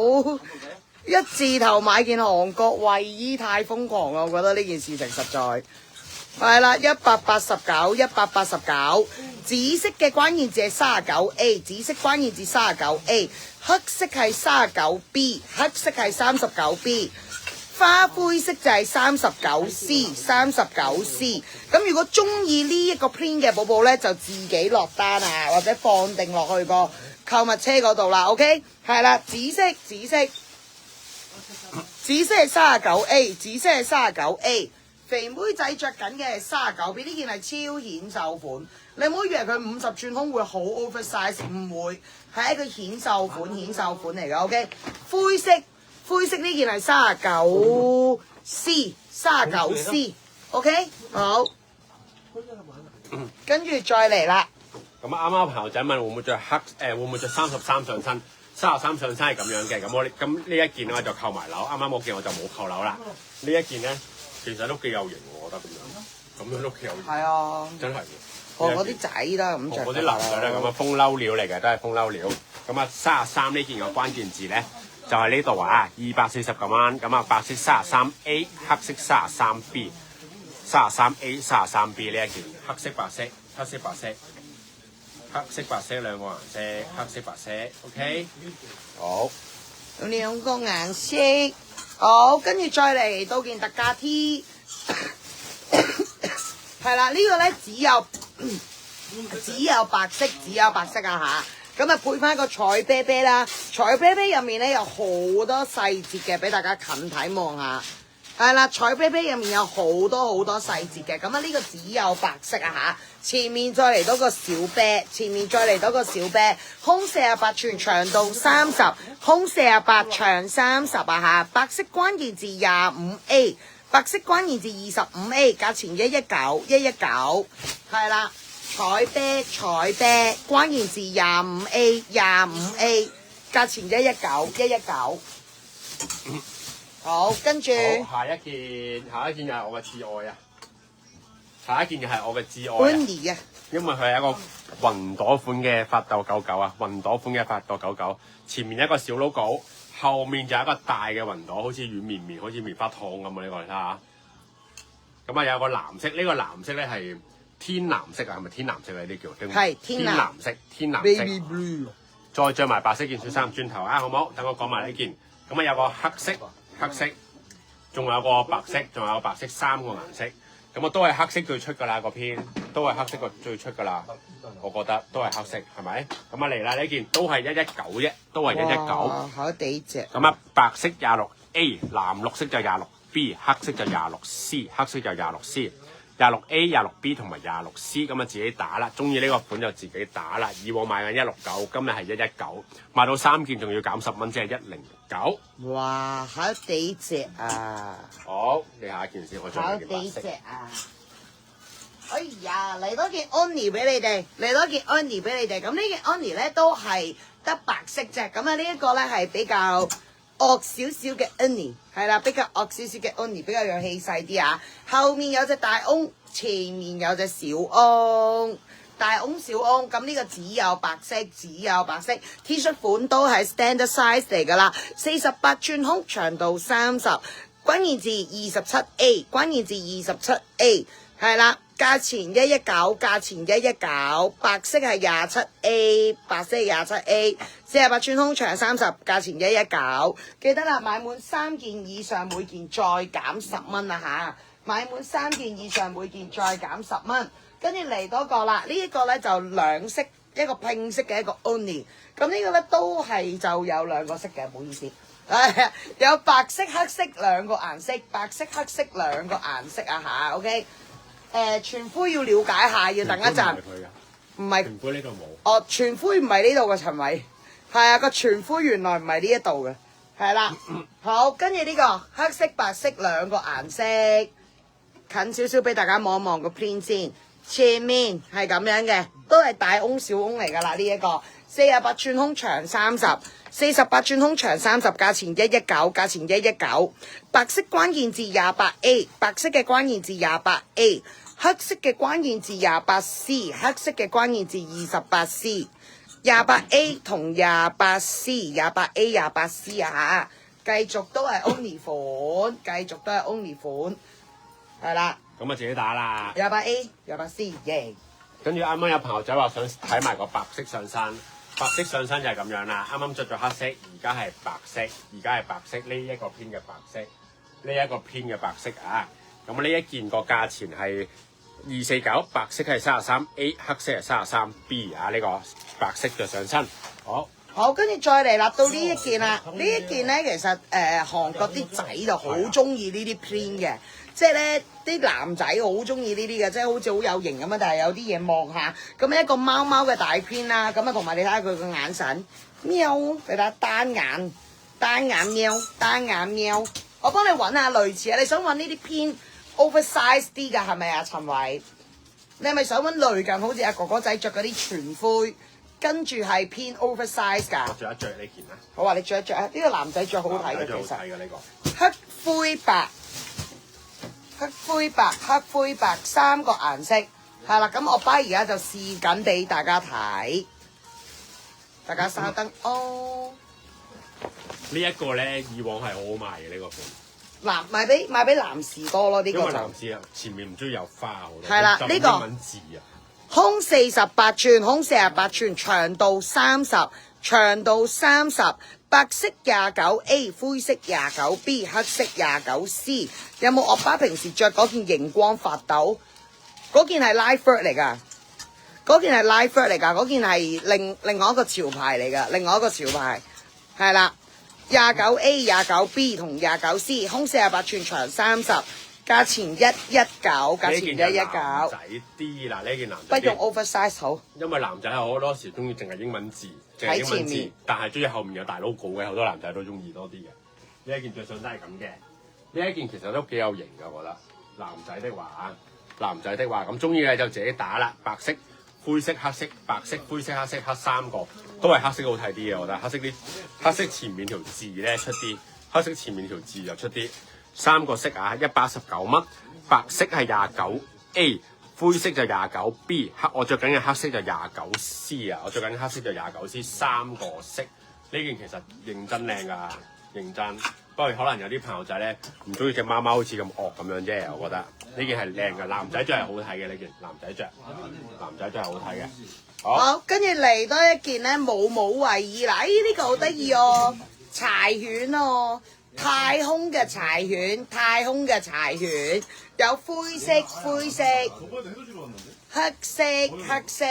1字頭買件韓國衞衣太瘋狂啦！我覺得呢件事情實在係啦，189，紫色嘅關鍵字係 39A， 紫色關鍵字 39A， 黑色係 39B， 黑色係 39B。花灰色就係 39C。咁如果中意呢一個 print 嘅寶寶咧，就自己落單啊，或者放定落去個購物車嗰度啦。OK， 係啦，紫色係 39A， 肥妹仔着緊嘅係 39B， 呢件係超顯袖款。你唔好以為佢50寸胸會好 oversize， 唔會，係一個顯袖款嚟嘅。OK， 灰色呢件係 39C，OK， 好，跟住再嚟啦。咁啱啱朋友仔問會唔會着會唔會着33上身？33上身係咁樣嘅，咁呢一件咧我就扣埋樓，啱啱嗰件我就冇扣樓啦。呢一件咧其實都幾有型喎，我覺得咁樣都幾有型。係啊，真係嘅。韓國啲仔都係咁着。韓國啲男仔咧咁啊，風褸料嚟嘅，都係風褸料。咁啊33呢件嘅關鍵字咧。就係呢度啊，249蚊，咁啊白色 33A， 黑色 33B，33A 33B 呢一件，黑色白色兩個顏色，黑色白色 ，OK， 好，咁兩個顏色，好，跟住再嚟到件特價 T， 係啦，呢個咧只有白色啊嚇。咁啊配翻個彩啤啤啦，彩啤啤入面咧有好多細節嘅，俾大家近睇望下。係啦，彩啤啤入面有好多細節嘅。咁啊呢個只有白色啊嚇，前面再嚟到個小啤，胸48寸，長度30，胸48長30啊嚇，白色關鍵字 25A， 白色關鍵字 25A， 價錢119，係啦。彩啤，關鍵字 25A， 價錢119。好，跟住下一件又係我嘅摯愛啊！下一件又係我嘅摯愛。Uni 啊，因為佢係一個雲朵款嘅發豆99啊，雲朵款嘅發豆99，前面一個小 logo， 後面就一個大嘅雲朵，好似軟綿，好似棉花糖咁啊！呢個你睇下。咁啊有個藍色，呢個藍色咧係。天藍色啊，係咪天藍色啊？呢啲叫係天藍色。Baby blue。再着埋白色件恤衫轉頭啊，好唔好？等我講埋呢件。咁啊有個黑色，仲有個白色，3個顏色。咁啊都係黑色最出㗎啦，個篇都係黑色個最出㗎啦。我覺得都係黑色，係咪？咁啊嚟啦，呢件都係119啫，都係119。好地隻。咁啊白色26A， 藍綠色就26B， 黑色就26C， 黑色就26C。26A、26B 同埋26C， 咁啊自己打啦，中意呢個款就自己打啦。以往買緊169，今日係119，買到3件仲要減10蚊，即係109。哇，好地隻啊！好，你下一件先，我再好地隻啊！哎呀，嚟多件 Oni 俾你哋，咁呢件 Oni 咧都係得白色啫。咁啊呢一個咧係比較惡少少嘅 uni， 係啦，比較惡少少嘅 uni， 比較有氣勢啲啊。後面有隻大翁，前面有隻小翁。大翁小翁，咁呢個只有白色，只有白色 T 恤款都係 standard size 嚟㗎啦，48寸胸，長度30，關鍵字27A， 關鍵字27A， 係啦，價錢119，價錢119，白色係27A， 白色係27A， 48寸胸，長30，價錢119，記得啦，買滿3件以上每件再減10蚊啊嚇，買滿3件以上每件再減10蚊。跟住嚟多個啦，呢一個咧就兩色，一個拼色嘅一個 only， 咁呢個咧都係就有兩個色嘅，唔好意思，有白色、黑色兩個顏色，白色、黑色兩個顏色啊嚇 ，OK， 全灰要了解下，要等一陣，唔係全灰呢度冇，哦，全灰唔係呢度嘅陳偉，係啊，個全灰原來唔係呢一度嘅，係啦，好，跟住呢個黑色、白色兩個顏色，近少少俾大家望一望個 print 先。前面係咁樣嘅，都係大翁小翁嚟㗎啦。呢一個48寸胸長30， 48寸胸長30，價錢119，價錢119。白色關鍵字28A， 白色嘅關鍵字28A， 黑色嘅關鍵字28C， 黑色嘅關鍵字28C， 28A 同 28C， 28A 28C 啊嚇，繼續都係 only 款，繼續都係 only 款，係啦。咁啊自己打啦。28A、28C， 耶！跟住啱啱有朋友仔話想睇埋個白色上身，白色上身就係咁樣啦。啱啱着咗黑色，而家係白色，而家係白色呢一個偏嘅白色，呢一個偏嘅白色啊。咁呢一件個價錢係249，白色係33A， 黑色係33B 啊。呢個白色嘅上身，好，跟住再嚟啦，到呢一件啦。呢一件咧，其實韓國啲仔就好中意呢啲 print 嘅。即係咧，啲男仔好中意呢啲嘅，即係好似好有型咁樣，但係有啲嘢望下。咁一個貓貓嘅大片啦，咁啊同埋你睇下佢個眼神，喵，你睇下單眼喵，單眼喵。我幫你揾下類似啊，你想揾呢啲偏 oversize 啲㗎係咪啊，陳偉？你係咪想揾類近好似阿哥哥仔着嗰啲全灰，跟住係偏 oversize 㗎？我着一着呢件啦。好啊，你着一着啊，呢個男仔着好睇嘅其實。睇嘅呢個。黑灰白。黑灰白三個顏色，係啦，咁我爸而家就試緊俾大家睇，大家稍等哦。呢一個咧，以往係好好賣嘅呢個款。賣俾男士多咯，呢個就。因為男士啊，前面唔中意有花好多。係啦，呢個英文字啊。胸48寸，胸48寸，長度30，長度30。白色29A， 灰色29B， 黑色29C。有冇惡爸平時着嗰件熒光發抖？嗰件係 Life Work 嚟㗎，嗰件係 Life Work 嚟㗎，嗰件係另外一個潮牌嚟㗎，另外一個潮牌係啦。29A、29B 同29C， 胸48寸，長30，價錢119，價錢119。仔啲啦，呢件男仔。不用 oversize 好。因為男仔好多時中意淨係英文字。喺前面，但係中意後面有大 logo 嘅，好多男仔都中意多啲嘅。呢一件着上都係咁嘅，呢一件其實都幾有型㗎，我覺得。男仔的話咁中意嘅就自己打啦。白色、灰色、黑色，白色、灰色、黑色，黑三個都係黑色好睇啲嘅，我覺得。黑色前面條字咧出啲，黑色前面條字就出啲。三個色啊，119蚊。白色係29A。灰色就29B， 我着緊嘅黑色就29C 啊！我着緊黑色就29C， 三個色。呢件其實認真靚㗎，認真。不過可能有啲朋友仔咧唔中意隻貓貓好似咁惡咁樣啫，我覺得呢件係靚㗎。男仔着係好睇嘅呢件，男仔着係好睇嘅。好，跟住嚟多一件咧，冇衛衣嗱，呢個好得意哦，柴犬哦。太空嘅柴犬，有灰色、黑色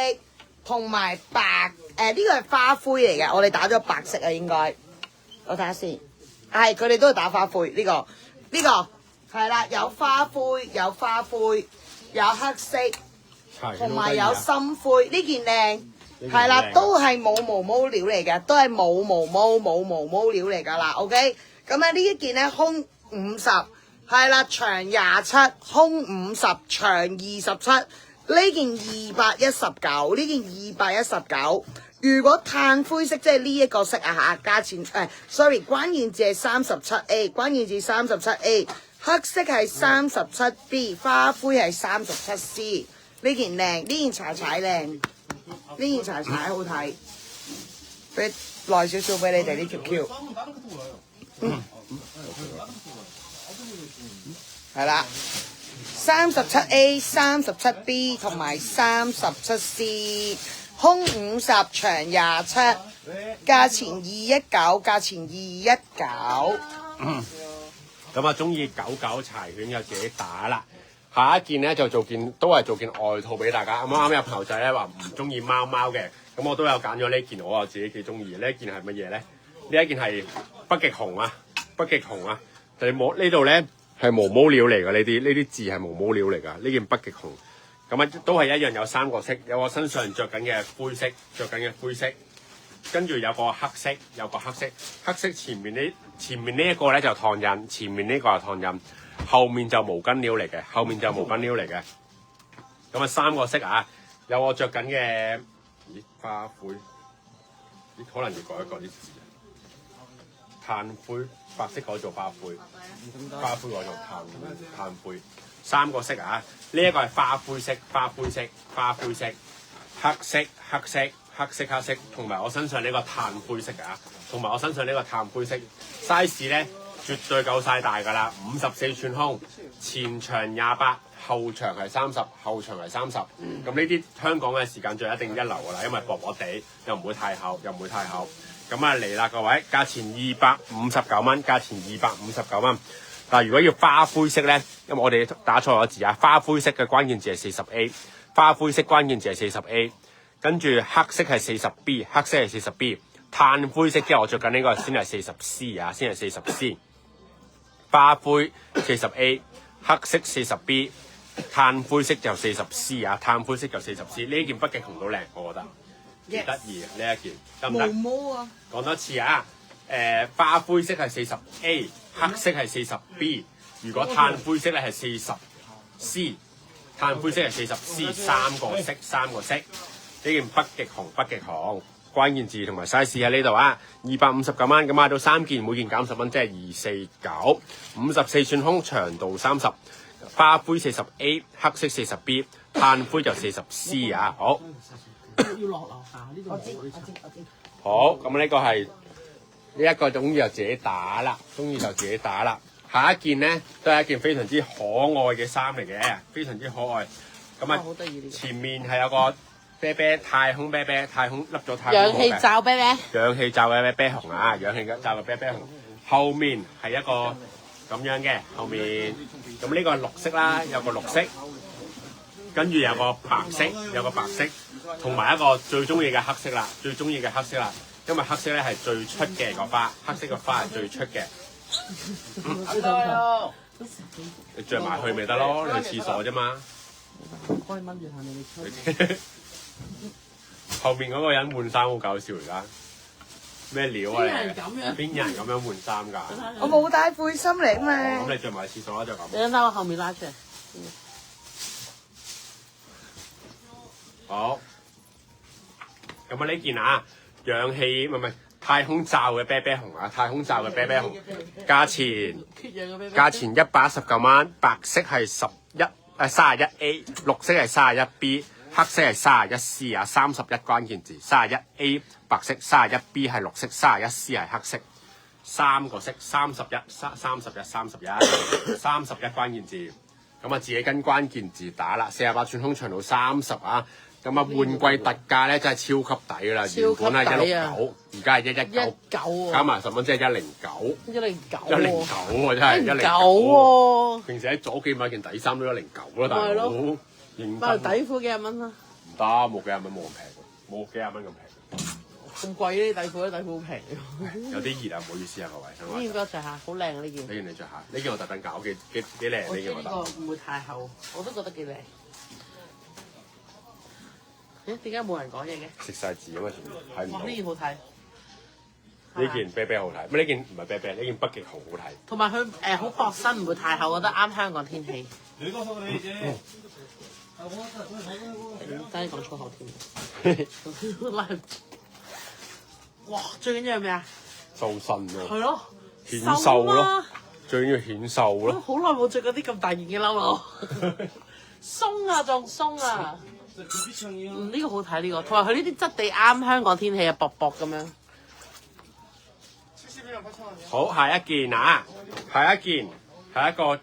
同埋白，呢個係花灰嚟嘅，我哋打咗白色啊應該，我睇下先，係佢哋都係打花灰，呢個係啦，有花灰，有黑色，同埋有深灰，呢件靚。係啦，都係冇毛毛料嚟嘅，都係冇毛毛料嚟㗎啦 ，OK。咁啊呢一件咧胸50，係啦，長27，胸50，長27，呢件219，呢件219，如果炭灰色即係呢一個色啊嚇，價錢sorry， 關鍵字係37A， 關鍵字37A， 黑色係37B， 花灰係37C。呢件靚，呢件茶彩靚，呢件茶彩好睇。俾耐少少俾你哋呢條 Q。係啦，37A、37B 同埋37C， 空50長27，價錢219，價錢219。咁啊，中意狗狗柴犬嘅自己打啦。下一件咧就做件都係做件外套俾大家。咁啱有朋友仔咧話唔中意貓貓嘅，咁我都有揀咗呢件，我自己幾中意。呢一件係乜嘢咧？呢一件係北極熊啊，北極熊啊。你摸呢度咧係毛毛料嚟㗎，呢啲字係毛毛料嚟㗎。呢件北極熊咁啊，都係一樣有3個色，有我身上着緊嘅灰色，跟住有個黑色，黑色前面呢一個咧就燙印，前面呢個係燙印。後面就毛巾料嚟嘅，咁啊3個色啊，有我着緊嘅花灰，可能要改一改啲字啊，炭灰，白色改做花灰，花灰改做炭灰，3個色啊，呢一個係花灰色，黑色，同埋我身上呢個炭灰色啊，size 咧。絕對夠晒大㗎啦，54寸胸，前長28，後長係30，咁呢啲香港嘅時間最一定一流㗎啦，因為薄薄地又唔會太厚，咁啊嚟啦各位，價錢259蚊，但係如果要花灰色咧，因為我哋打錯咗字啊，花灰色嘅關鍵字係 40A， 跟住黑色係 40B， 炭灰色即係我着緊呢個先係 40C 啊，花灰 40A， 黑色 40B， 炭灰色就 40C 啊，呢件北極熊都靚，我覺得幾得意呢一件，得唔得？毛毛啊！講多次啊，花灰色係 40A， 黑色係 40B， 如果炭灰色咧係 40C， 三個色，呢件北極熊。關鍵字同埋 size 喺呢度啊，259蚊，咁買到3件，每件減10蚊，即係249。54寸胸，長度30，花灰 40A， 黑色 40B， 炭灰就 40C 啊。好，要落樓下呢度。我知。好，咁呢個係呢一個中意就自己打啦，下一件咧都係一件非常之可愛嘅衫嚟嘅，非常之可愛。咁啊，前面係有個啤啤太空笠咗太空氧氣罩啤啤，氧氣罩嘅啤啤熊啊，後面係一個咁樣嘅，後面咁呢個係綠色啦，有個綠色，跟住有個白色，同埋一個最中意嘅黑色啦，因為黑色咧係最出嘅個花，黑色個花係最出嘅。你着埋去咪得咯，你去廁所啫嘛。可以掹住下你出。後面嗰個人換衫好搞笑而家，咩料啊你？邊人咁樣換衫㗎？我冇帶背心嚟嘛。咁你着埋廁所啦，就咁。你等我後面拉出嚟。好。咁啊呢件啊，氧氣唔係太空罩嘅啤啤熊啊，價錢119蚊，白色係31A， 綠色係31B， 黑色係31C 啊，31關鍵字，31A 白色，31B 係綠色，31C 係黑色，3個色31關鍵字，咁啊自己跟關鍵字打啦，48寸胸長度30啊。咁啊，換季特價咧真係超級抵㗎啦！原本係169，而家係119，加埋10蚊即係109。109喎，真係109喎！平時喺左記買件底衫都109啦，大佬。買底褲幾廿蚊啊？唔得，冇幾廿蚊冇咁平，冇幾廿蚊咁平。咁貴呢啲底褲好平。有啲熱啊，唔好意思啊，各位。呢件俾我着下，好靚啊呢件。呢件你着下，呢件我特登搞，幾靚呢件我覺得。呢個唔會太厚，我都覺得幾靚。點解冇人講嘢嘅？食晒字啊嘛，全部睇唔到。呢件好睇。呢件啤啤好睇，呢件唔係啤啤，呢件北極熊好睇。同埋佢好薄身，唔會太厚，我覺得啱香港天氣。真係講粗口添。哇！最緊要係咩啊？瘦身啊，係咯，顯瘦咯，啊最緊要顯瘦咯。好耐冇着嗰啲咁大件嘅褸咯，鬆啊，仲鬆啊！呢個好睇呢個，同埋佢呢啲質地啱香港天氣啊，薄薄咁樣。好，下一件啊，下一件係一個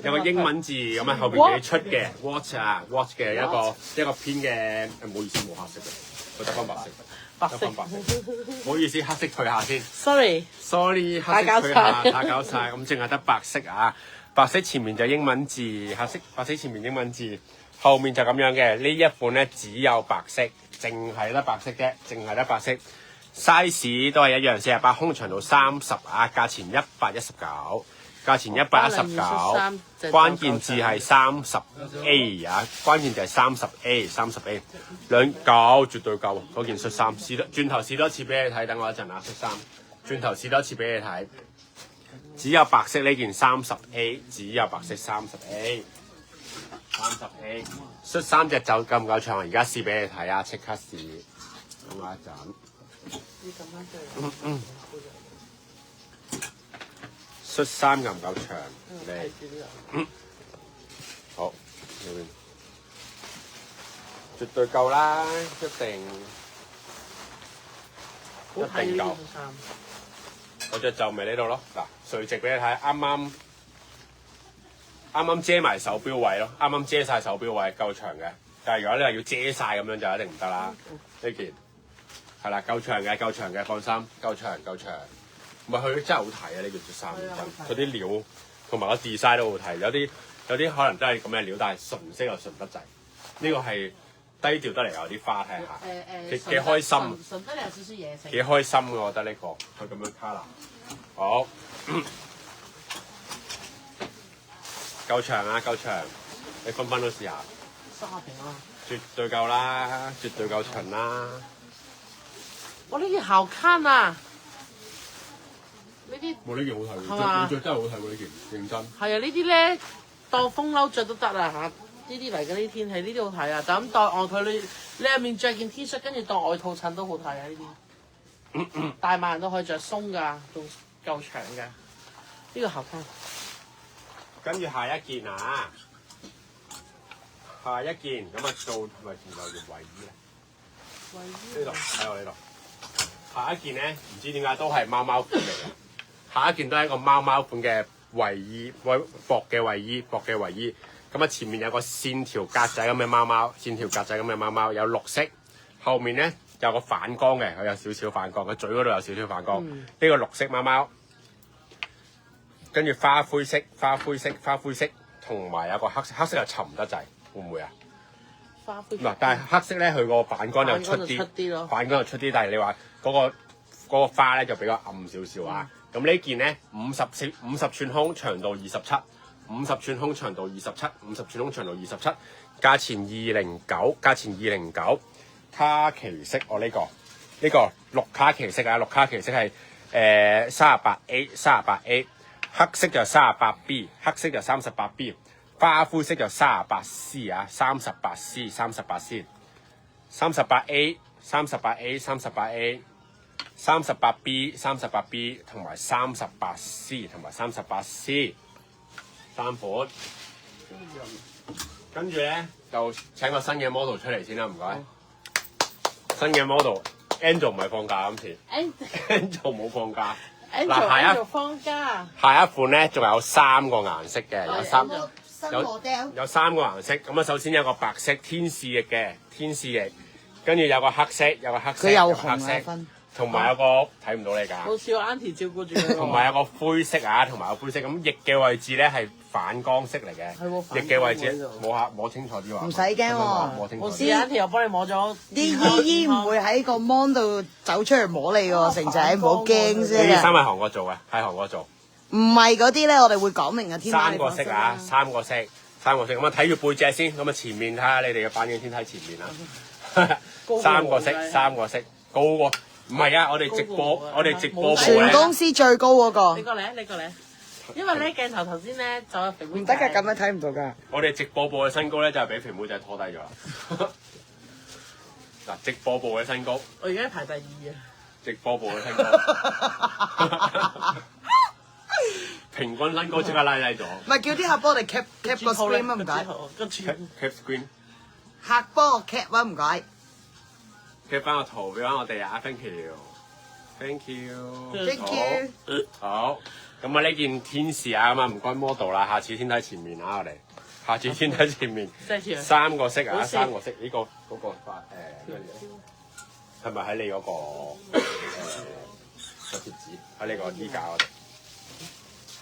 有個英文字咁樣後邊幾出嘅 watch 啊 watch 嘅一個偏嘅，唔好意思冇黑色嘅，我得翻白色，白色得翻白色，唔好意思黑色退下先 Sorry， ，sorry 黑色退下打攪晒，咁淨係得白色啊，白色前面就英文字，白色前面英文字，後面就咁樣嘅，呢一款咧只有白色，淨係得白色啫，淨係得白色。size 都係一樣，48胸長到30啊，價錢119，價錢119，關鍵字係30A 啊，關鍵字係30A，2夠絕對夠嗰件恤衫，轉頭試多次俾你睇，等我一陣啊，恤衫轉頭試多次俾你睇，只有白色呢件30A，只有白色30A，恤衫隻袖夠唔夠長？而家試俾你睇啊，即刻試，等我一陣。恤衫夠唔夠長？你好，絕對夠啦，一定夠。我隻袖咪呢度咯，嗱，垂直俾你睇，啱啱遮埋手錶位咯，啱啱遮晒手錶位，夠長嘅。但係如果你話要遮晒咁樣就一定唔得啦，呢件。係啦，夠長嘅，放心，夠長。唔係佢真係好睇啊！呢件恤衫，佢啲料同埋個 design 都好睇。有啲可能真係咁嘅料，但係純色又純得滯。呢個係低調得嚟，有啲花睇下，幾開心。純得嚟有少少嘢食。幾開心嘅，我覺得呢個佢咁樣 colour。好，夠長啊，夠長，你分都試下。30平啊！絕對夠啦，絕對夠長啦。我呢件好看啊！呢啲冇呢件好睇喎，係嘛？着真係好睇喎呢件，認真。係啊，呢啲咧當風褸着都得啊嚇！呢啲嚟緊啲天氣，呢啲好睇啊！就咁當外套你入面着件 T 恤，跟住當外套襯都好睇啊！呢啲大碼人都可以着鬆㗎，仲夠長嘅。呢個好看。跟住下一件啊，下一件咁啊做咪原來件衞衣咧，衞衣呢度喺我呢度。下一件咧，唔知點解都係貓貓款嚟嘅。下一件都係一個貓貓款嘅衞衣，薄嘅衞衣。咁啊，前面有個線條格仔咁嘅貓貓，有綠色。後面咧有個反光嘅，佢有少少反光，佢嘴嗰度有少少反光。呢個綠色貓貓，跟住花灰色，同埋有個黑色又沉得滯，會唔會啊？嗱，但係黑色咧，佢個反光又出啲，反光又出啲，但係你話嗰個花咧就比較暗少少啊。咁呢件咧50寸胸，長度27，50寸胸長度27，價錢209，卡其色我呢個綠卡其色啊，綠卡其色係38A，黑色就38B，黑色就38B。花灰色就38C 啊，38C，38A，38A，38B 同埋38C 同埋38C 三款。跟住咧就請個新嘅 model 出嚟先啦，唔該。新嘅 model，Angel 唔係放假今次 ，Angel 冇放假。嗱，下一款咧仲有3個顏色嘅，有3個顏色。咁啊，首先有個白色天使翼嘅天使翼，跟住有個黑色，佢又紅啊，同埋有個睇唔到你㗎。好似我 Auntie 照顧住佢。同埋有個灰色啊，咁翼嘅位置咧係反光色嚟嘅。翼嘅位置摸清楚啲話。唔使驚喎，我試 Auntie 又幫你摸咗。啲姨姨唔會喺個 mon 度走出嚟摸你喎，成仔唔好驚先。呢啲衫係韓國做嘅，喺韓國做。唔係嗰啲咧，我哋會講明嘅。三個色啊，三個色。咁啊睇住背脊先，咁啊前面睇下你哋嘅反應先睇前面啦。三個色，高喎。唔係啊！我哋直播部全公司最高嗰個。你過嚟，因為咧鏡頭先咧就有肥妹仔。唔得㗎，咁樣睇唔到㗎。我哋直播部嘅身高咧就係俾肥妹仔拖低咗啦。嗱，直播部嘅身高。我而家排第2啊。直播部都聽過。平均身高即刻拉低咗。唔係叫啲客幫我哋 cap 個 screen 啊，唔該。跟住 Cap screen。客幫我 cap 啊，唔該。 cap 翻個圖俾翻我哋啊 ，thank you，thank you， Thank you。好，咁啊呢件天使啊，咁啊唔該 model 啦，下次先睇前面啊，我哋下次先睇前面。3個色啊，3個色，呢個嗰個發咩嘢？係咪喺你嗰個個貼紙喺呢個衣架嗰度？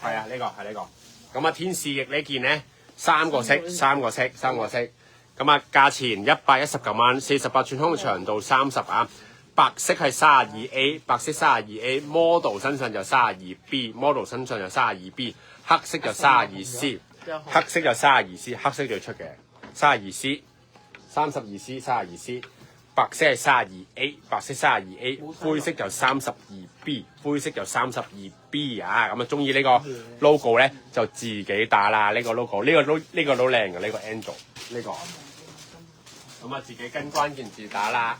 係啊，呢個係呢個。咁啊天使翼呢件咧3個色，咁啊價錢119蚊，48寸胸長度30啊。白色係 32A， 白色 32A，model 身上就 32B，model 身上就 32B， 黑色就 32C， 黑色就 32C， 黑色最出嘅 32C，32C，白色係 32A， 白色 32A， 灰色就 32B， 灰色就 32B 啊！咁啊中意呢個 logo 咧就自己打啦，呢個 logo 呢個都靚嘅，呢個 Angel 呢個，咁啊自己跟關鍵字打啦。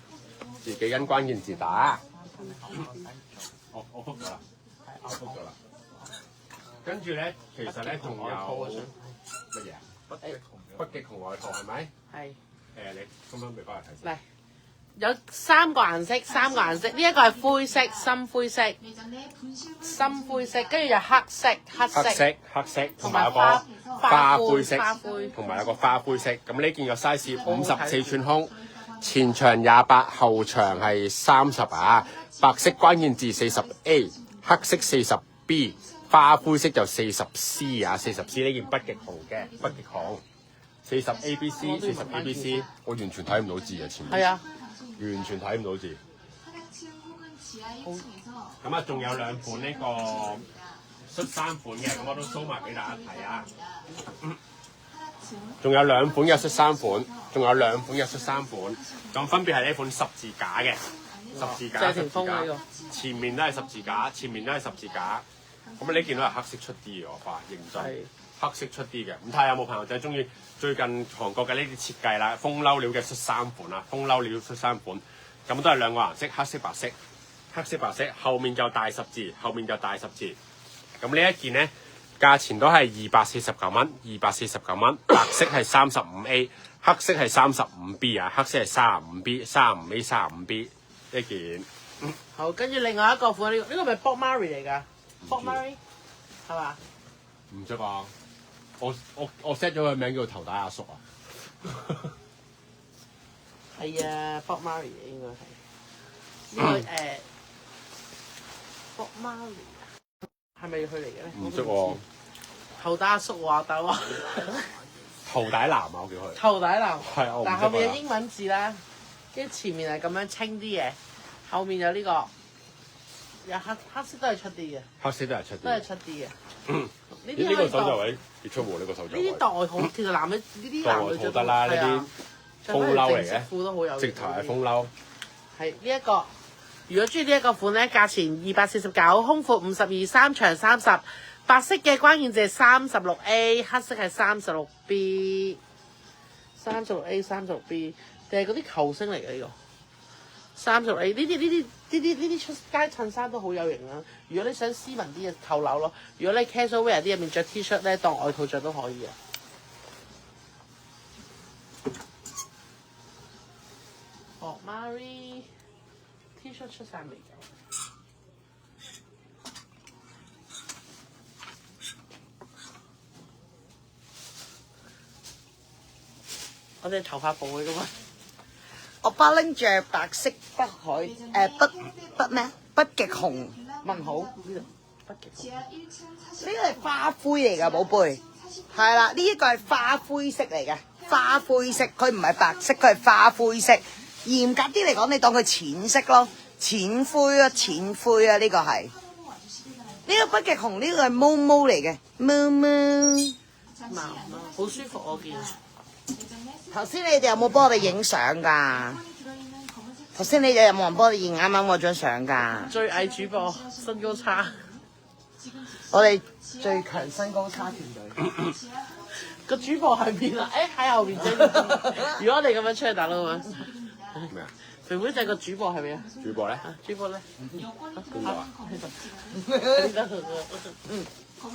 自己跟關鍵字打，我覆咗啦，我覆咗啦。跟住咧，其實咧仲有乜嘢啊？北極熊外套係咪？係。你咁樣俾翻嚟睇先。嚟，有3個顏色，呢一個係灰色、深灰色、深灰色，跟住有黑色，同埋有個花灰色，同埋有個花灰色。咁呢件個 size 54寸胸。前長28，後長係30啊！白色關鍵字40A， 黑色40B， 花灰色就40C 啊！40C 呢件北極熊嘅北極熊，40ABC，我完全睇唔到字啊！前面係啊，完全睇唔到字。咁啊，仲有2款呢個恤衫款嘅，咁我都 show 埋俾大家睇啊！仲有2款嘅恤衫款，咁分別係呢款十字架嘅，前面都係十字架，咁呢件都係黑色出啲嘅，我發認真，黑色出啲嘅。咁睇下有冇朋友仔中意最近韓國嘅呢啲設計啦，風褸料嘅恤衫款啊，咁都係2個顏色，黑色白色，後面就大十字，咁呢一件咧。價錢都係249蚊，白色係 35A， 黑色係 35B 啊，黑色係 35A 呢件。好，跟住另外一個款，呢個咪 Bob Marley 嚟㗎 ？Bob Marley 係嘛？唔識啊！我 set 咗個名叫頭帶阿叔啊。係啊 ，Bob Marley 應該係。呢個Bob Marley。係咪佢嚟嘅咧？唔識喎。頭帶阿叔話大話。頭帶男啊，我叫佢。頭帶男。係啊，我唔識啊。但後面有英文字啦，跟住前面係咁樣清啲嘅，後面有呢個，有黑色都係出啲嘅。黑色都係出啲嘅。呢個手袖位別出喎，呢個手袖位。呢啲代號其實男嘅呢啲男女着得啦，呢啲風褸嚟嘅。褲都好有。直頭係風褸。係呢一個。如果中意呢一個款咧，價錢249，胸闊52，衫長30，白色嘅關鍵字係 36A， 黑色係 36B， 定係嗰啲球星嚟嘅呢個 36A， 呢啲出街襯衫都好有型啊！如果你想斯文啲嘅扣褸咯，如果你 casual wear 啲入面着 T 恤咧，當外套着都可以啊。哦 ，Marie。T 恤出晒未㗎？我哋頭髮部嘅嘛。我巴拎着白色北海北極熊問號呢度北極熊。呢個係花灰嚟㗎，寶貝。係啦，呢一個係花灰色嚟嘅，花灰色，佢唔係白色，佢係花灰色。嚴格啲嚟講，你當佢淺色咯，淺灰啊，呢個係。呢個北極熊呢個係毛毛嚟嘅，毛毛。好舒服我見。頭先你哋有冇幫我哋影相㗎？頭先你哋有冇人幫我哋影啱啱嗰張相㗎？最矮主播身高差。我哋最強身高差團隊。個主播喺邊啊？喺後邊啫。如果我哋咁樣出去打撈啊？咩啊？肥妹仔個主播係咪啊？主播咧？啊，主播咧？邊個啊？嗯，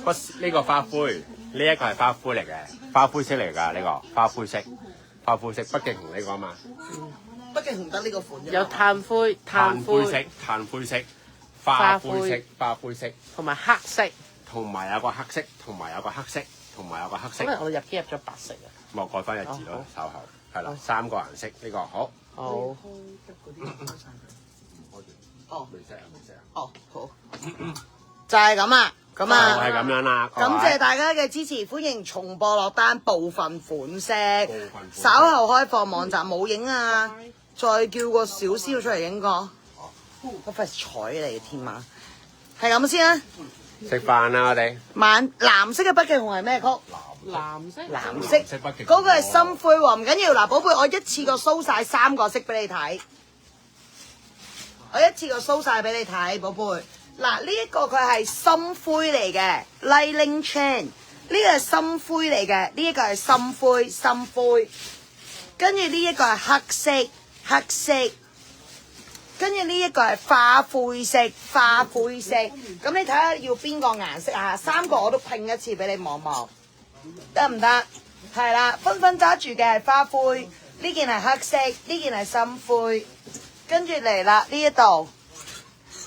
不，呢個花灰，呢一個係花灰嚟嘅，花灰色嚟㗎呢個，花灰色，北極熊呢個啊嘛。北極熊得呢個款啫。有炭灰、炭灰色、炭灰色、花灰色、花灰色，同埋黑色。同埋有個黑色，同埋有個黑色，同埋有個黑色。因為我入機入咗白色啊。我改翻日字咯，稍後係啦，3個顏色呢個好。好。哦，未 set 啊，未 set 啊。哦，好。就係咁啦，咁啊。就係咁樣啦。感謝大家嘅支持，歡迎重播落單部分款式，式稍後開放網站冇影啊，再叫個小燒出嚟影個，我費事睬你添啊，係咁先啦。食飯啦，我哋。藍色嘅北極熊係咩曲？藍色。藍色，嗰個係深灰喎，唔緊要。嗱，寶貝，我一次過 show 晒3個色俾你睇，我一次過 show 晒俾你睇，寶貝。嗱，呢一個佢係深灰嚟嘅 ，Lightning Chain， 呢個係深灰嚟嘅，呢一個係深灰，跟住呢一個係黑色，跟住呢一個係花灰色，咁你睇下要邊個顏色啊？3個我都拼一次俾你望望，得唔得？係啦，分揸住嘅係花灰，呢件係黑色，呢件係深灰，跟住嚟啦呢一度。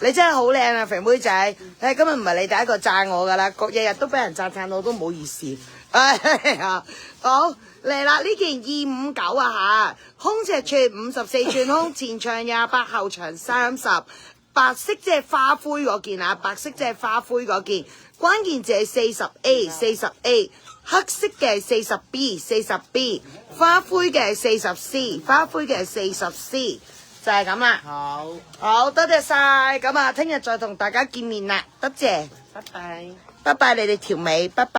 你真係好靚啊，肥妹仔！今日唔係你第一個讚我噶啦，日日都俾人讚我都唔好意思。哎呀，好嚟啦！呢件259啊嚇，胸尺寸54寸胸，前長28，後長30，白色即係花灰嗰件啊，白色即係花灰嗰件，關鍵字係40A，黑色嘅係40B，花灰嘅係40C，花灰嘅係40C。就係咁啦，好多謝晒，咁啊，聽日再同大家見面啦，多謝，拜拜。拜拜，你哋條尾，拜拜。